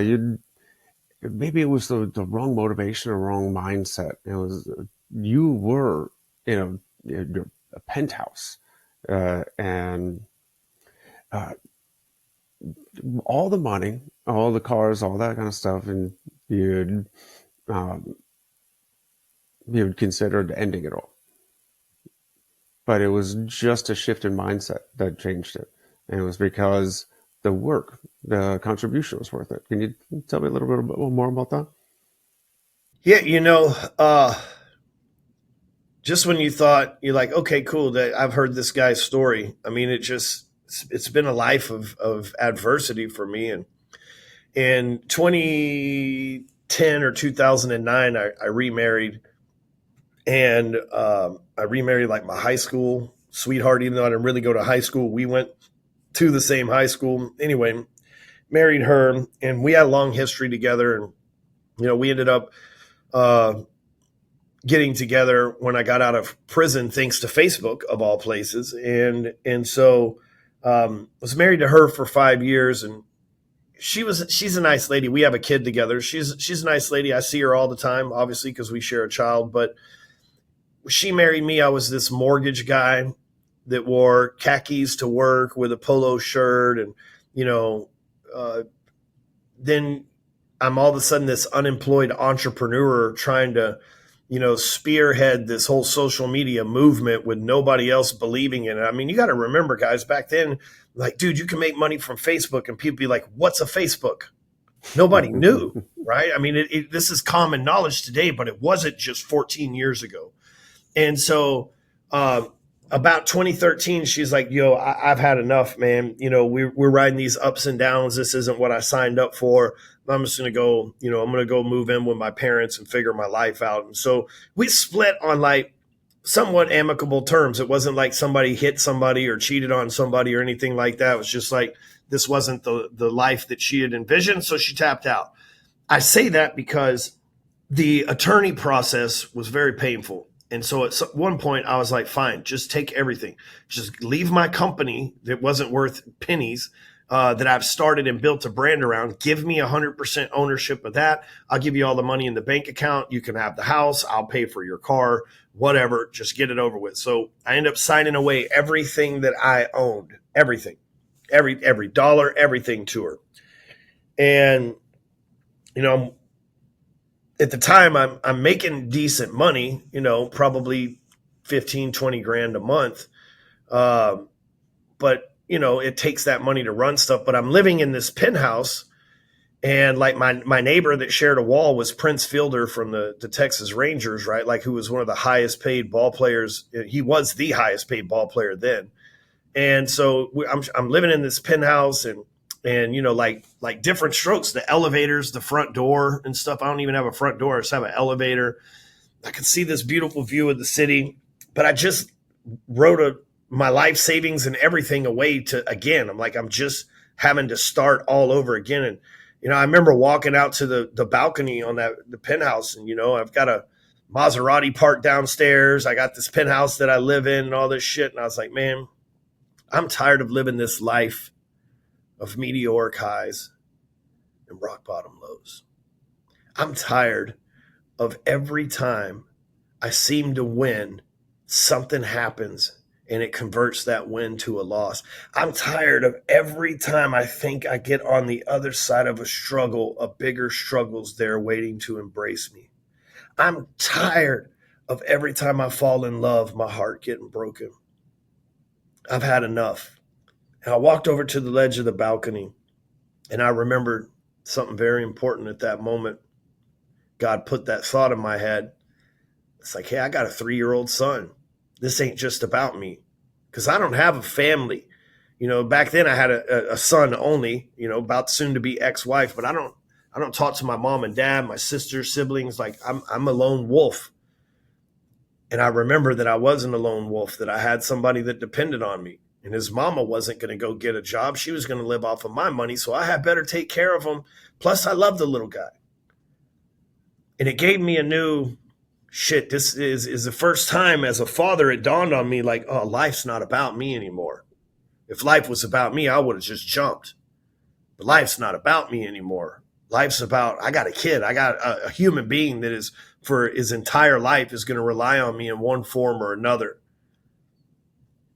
maybe it was the wrong motivation or wrong mindset. It was you were in a penthouse. And all the money, all the cars, all that kind of stuff, and you'd considered ending it all. But it was just a shift in mindset that changed it. And it was because the work, the contribution was worth it. Can you tell me a little bit more about that? Yeah, just when you thought, you're like, okay, cool, that I've heard this guy's story. I mean, it's been a life of adversity for me. And in 2010 or 2009, I remarried. And I remarried like my high school sweetheart, even though I didn't really go to high school. We went to the same high school. Anyway, married her, and we had a long history together. And, we ended up getting together when I got out of prison, thanks to Facebook of all places. And so was married to her for 5 years, and she's a nice lady. We have a kid together. She's a nice lady. I see her all the time, obviously, because we share a child. But she married me. I was this mortgage guy that wore khakis to work with a polo shirt and, then I'm all of a sudden this unemployed entrepreneur trying to, spearhead this whole social media movement with nobody else believing in it. I mean, you got to remember, guys, back then, like, dude, you can make money from Facebook, and people be like, what's a Facebook? Nobody knew, right? I mean, this is common knowledge today, but it wasn't just 14 years ago. And so, about 2013, she's like, yo, I've had enough, man. We're riding these ups and downs. This isn't what I signed up for. I'm just going to go, I'm going to go move in with my parents and figure my life out. And so we split on like somewhat amicable terms. It wasn't like somebody hit somebody or cheated on somebody or anything like that. It was just like, this wasn't the life that she had envisioned. So she tapped out. I say that because the attorney process was very painful. And so at one point I was like, fine, just take everything. Just leave my company that wasn't worth pennies, that I've started and built a brand around. Give me 100% ownership of that. I'll give you all the money in the bank account. You can have the house. I'll pay for your car, whatever. Just get it over with. So I ended up signing away everything that I owned, everything, every dollar, everything to her. And, at the time I'm making decent money, probably 15, 20 grand a month. But it takes that money to run stuff, but I'm living in this penthouse, and like my neighbor that shared a wall was Prince Fielder from the Texas Rangers, right? Like, who was one of the highest paid ball players. He was the highest paid ball player then. And so I'm living in this penthouse, and like different strokes, the elevators, the front door and stuff. I don't even have a front door. I just have an elevator. I can see this beautiful view of the city, but I just wrote my life savings and everything away to, again, I'm just having to start all over again. And, I remember walking out to the balcony on the penthouse, and, I've got a Maserati parked downstairs. I got this penthouse that I live in and all this shit. And I was like, man, I'm tired of living this life of meteoric highs and rock bottom lows. I'm tired of every time I seem to win, something happens and it converts that win to a loss. I'm tired of every time I think I get on the other side of a struggle, a bigger struggle's there waiting to embrace me. I'm tired of every time I fall in love, my heart getting broken. I've had enough. And I walked over to the ledge of the balcony, and I remembered something very important at that moment. God put that thought in my head. It's like, hey, I got a 3-year-old son. This ain't just about me, because I don't have a family. Back then I had a son only, about soon to be ex-wife, but I don't talk to my mom and dad, my sisters, siblings. Like, I'm a lone wolf. And I remember that I wasn't a lone wolf, that I had somebody that depended on me. And his mama wasn't going to go get a job. She was going to live off of my money. So I had better take care of him. Plus, I love the little guy. And it gave me a new shit. This is the first time as a father it dawned on me, like, oh, life's not about me anymore. If life was about me, I would have just jumped. But life's not about me anymore. Life's about, I got a kid. I got a human being that is, for his entire life, is going to rely on me in one form or another.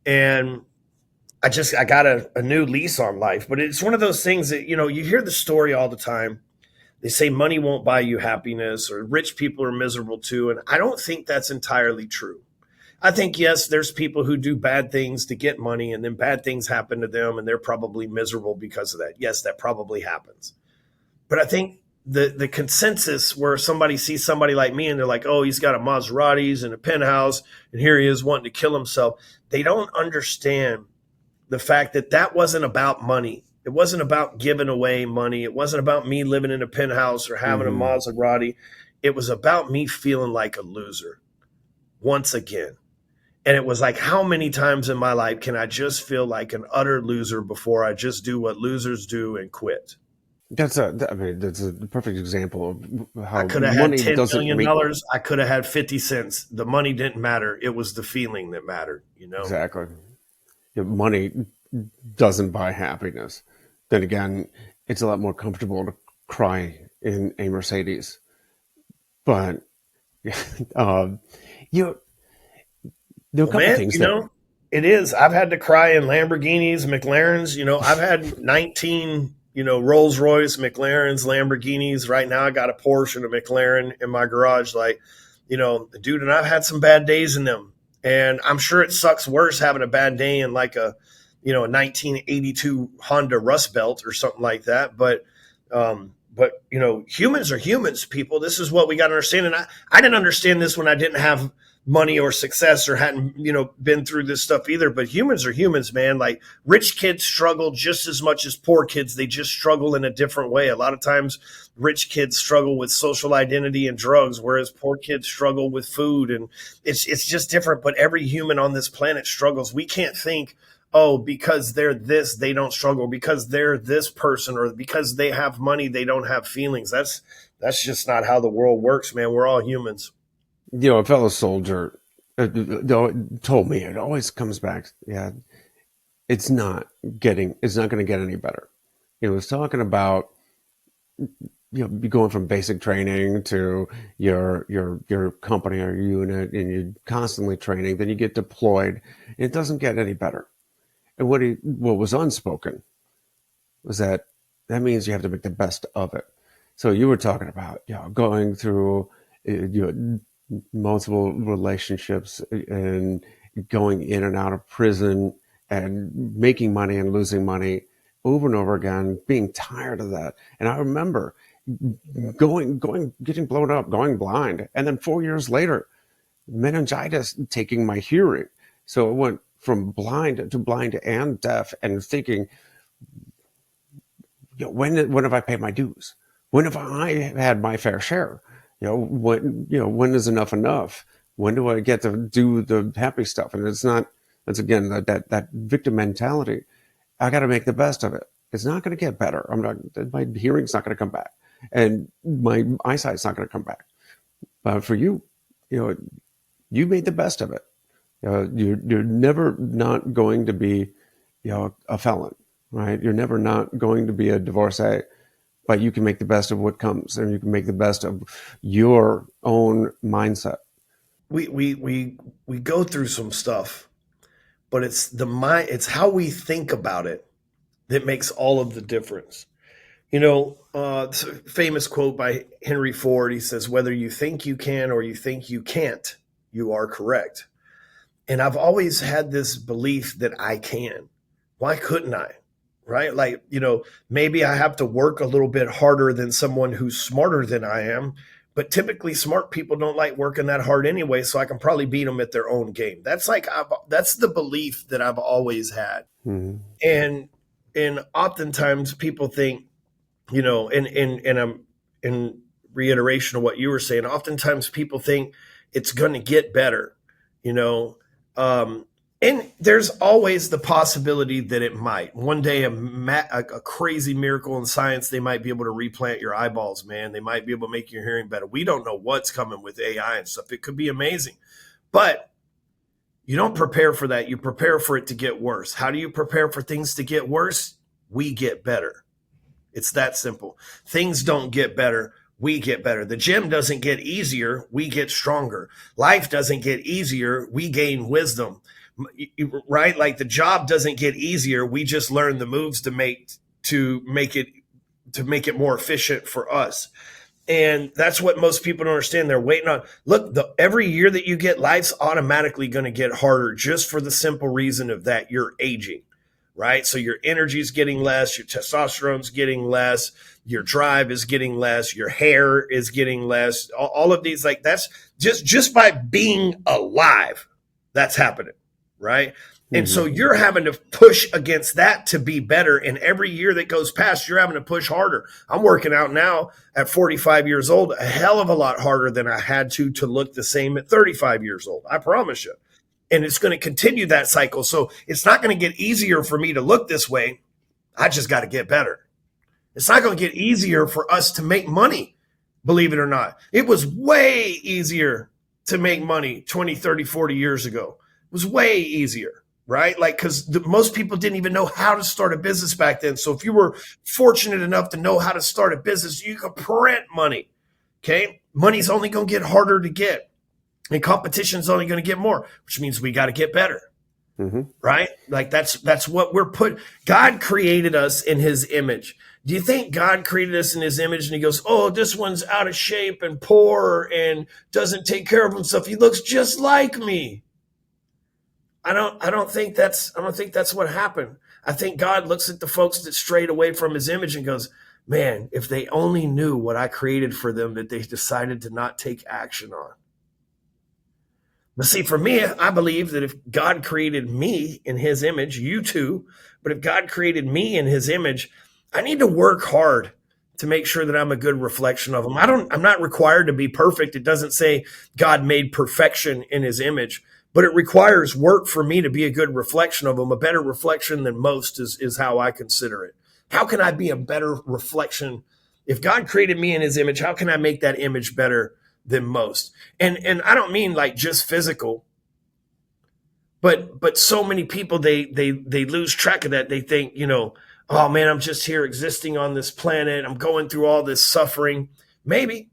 And I got a new lease on life. But it's one of those things that, you hear the story all the time. They say money won't buy you happiness, or rich people are miserable too. And I don't think that's entirely true. I think, yes, there's people who do bad things to get money, and then bad things happen to them, and they're probably miserable because of that. Yes, that probably happens. But I think the consensus where somebody sees somebody like me and they're like, oh, he's got a Maserati, he's in a penthouse, and here he is wanting to kill himself. They don't understand the fact that wasn't about money. It wasn't about giving away money. It wasn't about me living in a penthouse or having a Maserati. It was about me feeling like a loser once again. And it was like, how many times in my life can I just feel like an utter loser before I just do what losers do and quit? That's a perfect example of how I could have money had $10 doesn't million. make I could have had 50 cents. The money didn't matter. It was the feeling that mattered, exactly. Money doesn't buy happiness. Then again, it's a lot more comfortable to cry in a Mercedes. But there are a couple things it is. I've had to cry in Lamborghinis, McLarens. I've had 19 Rolls Royce, McLarens, Lamborghinis. Right now, I got a Porsche and a McLaren in my garage. Like, dude, and I've had some bad days in them. And I'm sure it sucks worse having a bad day in like a 1982 Honda Rust Belt or something like that. But humans are humans, people. This is what we got to understand. And I didn't understand this when I didn't have money or success or hadn't, been through this stuff either. But humans are humans, man. Like rich kids struggle just as much as poor kids. They just struggle in a different way. A lot of times rich kids struggle with social identity and drugs, whereas poor kids struggle with food. And it's just different. But every human on this planet struggles. We can't think, oh, because they're this, they don't struggle. Because they're this person, or because they have money, they don't have feelings. That's just not how the world works, man. We're all humans. A fellow soldier told me, it always comes back. Yeah, it's not going to get any better. He was talking about, going from basic training to your company or unit, and you're constantly training. Then you get deployed. And it doesn't get any better. And what was unspoken was that means you have to make the best of it. So you were talking about, going through multiple relationships and going in and out of prison and making money and losing money over and over again, being tired of that. And I remember getting blown up, going blind. And then 4 years later, meningitis taking my hearing. So it went from blind and deaf, and thinking, when have I paid my dues? When have I had my fair share? When is enough? When do I get to do the happy stuff? And that's again, that victim mentality. I got to make the best of it. It's not going to get better. My hearing's not going to come back, and my eyesight's not going to come back. But for you, you made the best of it. You're never not going to be, a felon, right? You're never not going to be a divorcee. But you can make the best of what comes, and you can make the best of your own mindset. We go through some stuff, but it's the mind, it's how we think about it that makes all of the difference. It's a famous quote by Henry Ford. He says, "Whether you think you can or you think you can't, you are correct." And I've always had this belief that I can. Why couldn't I? Right? Like, maybe I have to work a little bit harder than someone who's smarter than I am, but typically smart people don't like working that hard anyway, so I can probably beat them at their own game. That's the belief that I've always had. Mm-hmm. And oftentimes people think, and I'm in reiteration of what you were saying, oftentimes people think it's going to get better, and there's always the possibility that it might. One day, a crazy miracle in science, they might be able to replant your eyeballs, man. They might be able to make your hearing better. We don't know what's coming with AI and stuff. It could be amazing. But you don't prepare for that. You prepare for it to get worse. How do you prepare for things to get worse? We get better. It's that simple. Things don't get better. We get better. The gym doesn't get easier. We get stronger. Life doesn't get easier. We gain wisdom. Right? Like the job doesn't get easier. We just learn the moves to make it more efficient for us. And that's what most people don't understand. They're waiting on, look, every year that you get, life's automatically going to get harder just for the simple reason of that you're aging, right? So your energy is getting less, your testosterone's getting less, your drive is getting less, your hair is getting less. All of these, like that's just by being alive, that's happening. Right. And so you're having to push against that to be better. And every year that goes past, you're having to push harder. I'm working out now at 45 years old, a hell of a lot harder than I had to look the same at 35 years old. I promise you. And it's going to continue that cycle. So it's not going to get easier for me to look this way. I just got to get better. It's not going to get easier for us to make money, believe it or not. It was way easier to make money 20, 30, 40 years ago. It was way easier, right? Like, because most people didn't even know how to start a business back then. So if you were fortunate enough to know how to start a business, you could print money, okay? Money's only going to get harder to get, and competition's only going to get more, which means we got to get better. Mm-hmm. right? Like that's what we're put. God created us in his image. Do you think God created us in his image and he goes, oh, this one's out of shape and poor and doesn't take care of himself. He looks just like me. I don't think that's what happened. I think God looks at the folks that strayed away from his image and goes, man, if they only knew what I created for them that they decided to not take action on. But see, for me, I believe that if God created me in his image, you too, but if God created me in his image, I need to work hard to make sure that I'm a good reflection of him. I'm not required to be perfect. It doesn't say God made perfection in his image, but it requires work for me to be a good reflection of him. A better reflection than most is how I consider it. How can I be a better reflection? If God created me in his image, how can I make that image better than most? And I don't mean like just physical, but so many people they lose track of that. They think, oh man, I'm just here existing on this planet. I'm going through all this suffering. Maybe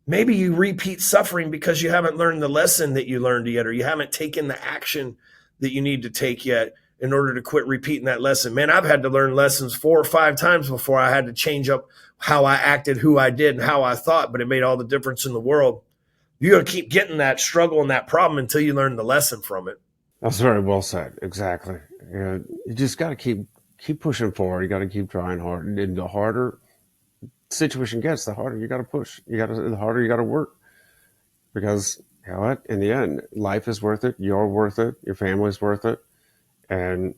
you repeat suffering because you haven't learned the lesson that you learned yet, or you haven't taken the action that you need to take yet in order to quit repeating that lesson. Man, I've had to learn lessons 4 or 5 times before I had to change up how I acted, who I did, and how I thought, but it made all the difference in the world. You got to keep getting that struggle and that problem until you learn the lesson from it. That's very well said. Exactly. You just got to keep pushing forward. You got to keep trying hard. And the harder the situation gets, the harder you got to push. The harder you got to work, because you know what? In the end, life is worth it. You're worth it. Your family's worth it. And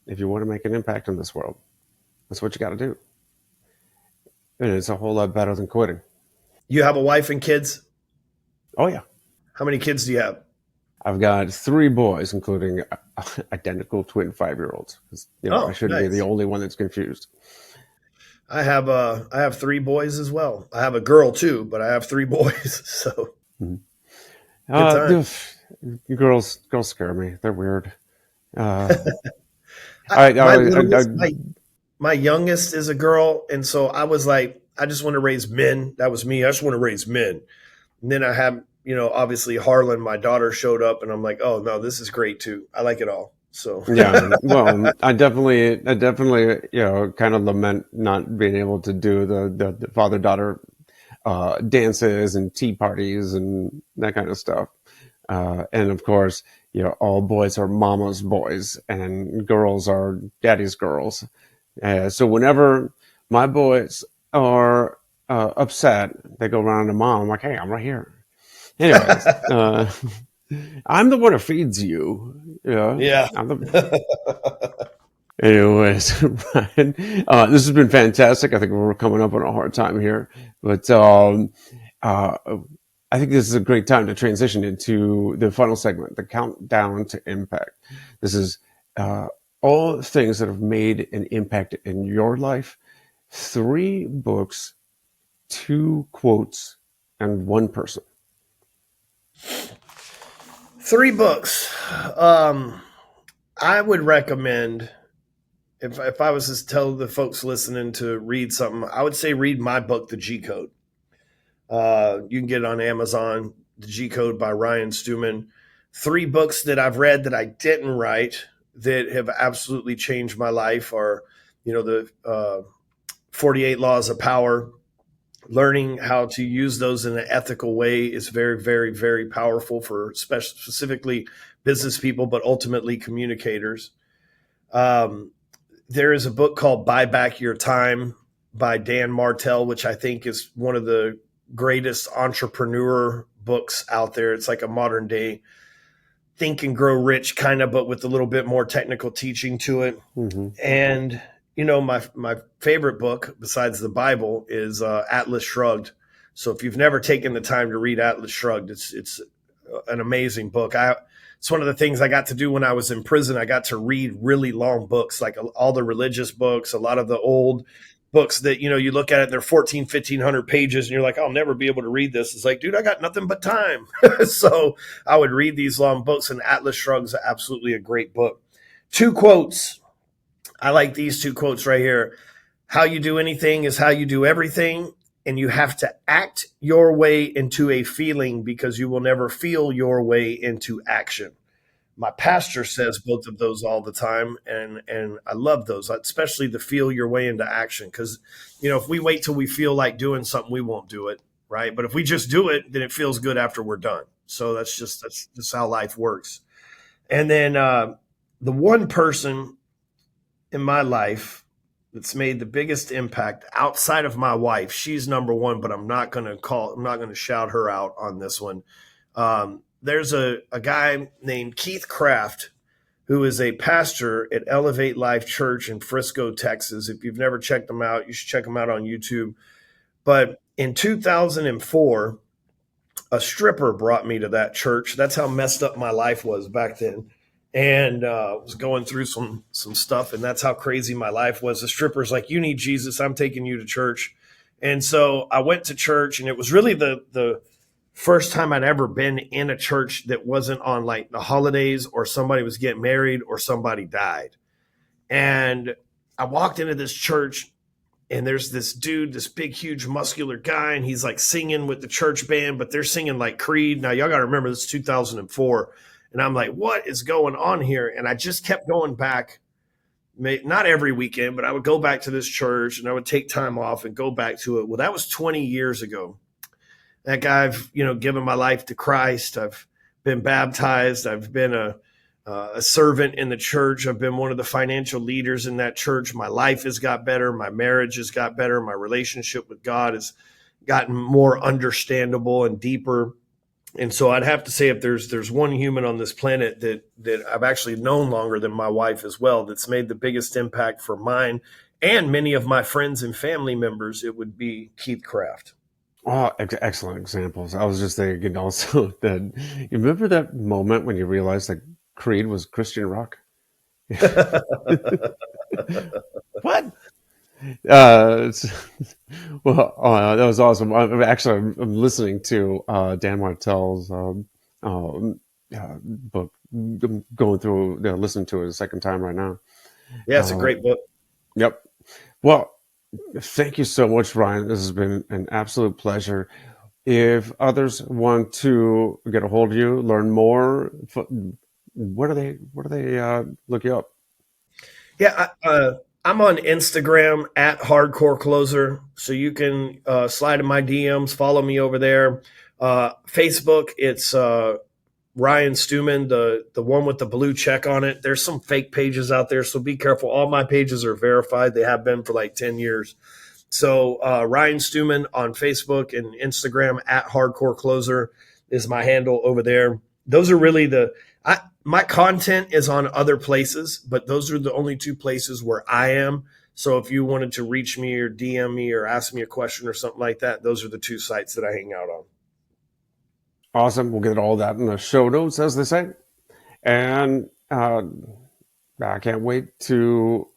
if you want to make an impact in this world, that's what you got to do. And it's a whole lot better than quitting. You have a wife and kids? Oh yeah. How many kids do you have? I've got 3 boys, including identical twin 5-year-olds. I shouldn't be the only one that's confused. I have 3 boys as well. I have a girl too, but I have 3 boys. So girls scare me. They're weird. My youngest is a girl, and so I was like, I just want to raise men. That was me. I just want to raise men. And then I have, obviously Harlan, my daughter, showed up, and I'm like, oh no, this is great too. I like it all. So yeah, well, I definitely, kind of lament not being able to do the father-daughter dances and tea parties and that kind of stuff. And of course, all boys are mama's boys and girls are daddy's girls. So whenever my boys are upset, they go around to mom. I'm like, hey, I'm right here. Anyways, I'm the one who feeds you. Yeah. Anyways, Ryan, this has been fantastic. I think we're coming up on a hard time here, but I think this is a great time to transition into the final segment, the countdown to impact. This is all things that have made an impact in your life. 3 books, 2 quotes, and 1 person. 3 books. I would recommend, if I was to tell the folks listening to read something, I would say read my book, The G Code. You can get it on Amazon, The G Code by Ryan Stewman. 3 books that I've read that I didn't write that have absolutely changed my life are, the 48 Laws of Power. Learning how to use those in an ethical way is very, very, very powerful for specifically business people, but ultimately communicators. There is a book called Buy Back Your Time by Dan Martell, which I think is one of the greatest entrepreneur books out there. It's like a modern day Think and Grow Rich kind of, but with a little bit more technical teaching to it. Mm-hmm. And my favorite book besides the Bible is Atlas Shrugged. So if you've never taken the time to read Atlas Shrugged, it's an amazing book. It's one of the things I got to do when I was in prison. I got to read really long books, like all the religious books, a lot of the old books that, you look at it, they're 1,500 pages and you're like, I'll never be able to read this. It's like, dude, I got nothing but time. So I would read these long books, and Atlas Shrugged is absolutely a great book. 2 quotes. I like these 2 quotes right here. How you do anything is how you do everything. And you have to act your way into a feeling because you will never feel your way into action. My pastor says both of those all the time, and I love those, especially the feel your way into action. Because if we wait till we feel like doing something, we won't do it, right? But if we just do it, then it feels good after we're done. So that's just how life works. And then the one person in my life that's made the biggest impact outside of my wife, she's number one, but I'm not going to shout her out on this one. There's a guy named Keith Craft who is a pastor at Elevate Life Church in Frisco, Texas. If you've never checked them out, you should check them out on YouTube. But in 2004, a stripper brought me to that church. That's how messed up my life was back then. And was going through some stuff, and that's how crazy my life was. The stripper's like, "You need Jesus. I'm taking you to church." And so I went to church, and it was really the first time I'd ever been in a church that wasn't on like the holidays or somebody was getting married or somebody died. And I walked into this church, and there's this dude, this big, huge, muscular guy, and he's like singing with the church band, but they're singing like Creed. Now, y'all got to remember, this is 2004. And I'm like, what is going on here? And I just kept going back, not every weekend, but I would go back to this church and I would take time off and go back to it. Well, that was 20 years ago. That guy, I've given my life to Christ. I've been baptized. I've been a servant in the church. I've been one of the financial leaders in that church. My life has got better. My marriage has got better. My relationship with God has gotten more understandable and deeper. And so I'd have to say, if there's one human on this planet that I've actually known longer than my wife as well, that's made the biggest impact for mine and many of my friends and family members, it would be Keith Craft. Oh, excellent examples. I was just thinking also that you remember that moment when you realized that Creed was Christian rock? What? That was awesome. I'm listening to Dan Martell's book. I'm going through, listening to it a second time right now. Yeah, it's a great book. Yep. Well, thank you so much, Ryan. This has been an absolute pleasure. If others want to get a hold of you, learn more, where do they look you up? Yeah, I'm on Instagram at Hardcore Closer, so you can slide in my DMs, follow me over there. Facebook, it's Ryan Stewman, the one with the blue check on it. There's some fake pages out there, so be careful. All my pages are verified. They have been for like 10 years. So Ryan Stewman on Facebook and Instagram at Hardcore Closer is my handle over there. Those are really my content is on other places, but those are the only two places where I am. So if you wanted to reach me or DM me or ask me a question or something like that, those are the two sites that I hang out on. Awesome. We'll get all that in the show notes, as they say. And I can't wait to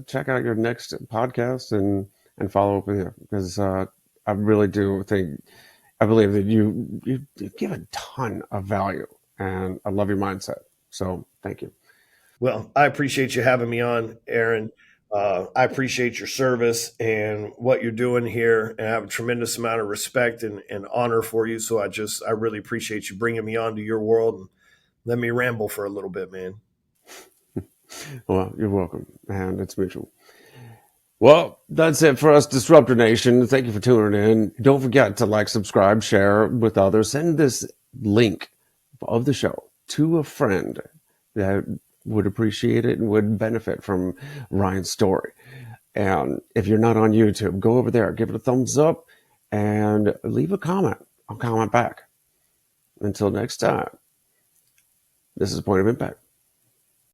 check out your next podcast and follow up with you, because I really do think, I believe that you give a ton of value, and I love your mindset. So thank you. Well, I appreciate you having me on, Aaron. I appreciate your service and what you're doing here, and I have a tremendous amount of respect and honor for you. So I really appreciate you bringing me onto your world, and let me ramble for a little bit, man. Well, you're welcome, and it's mutual. Well, that's it for us, Disruptor Nation. Thank you for tuning in. Don't forget to like, subscribe, share with others. Send this link of the show to a friend that would appreciate it and would benefit from Ryan's story. And if you're not on YouTube, go over there, give it a thumbs up, and leave a comment. I'll comment back. Until next time, this is Point of Impact.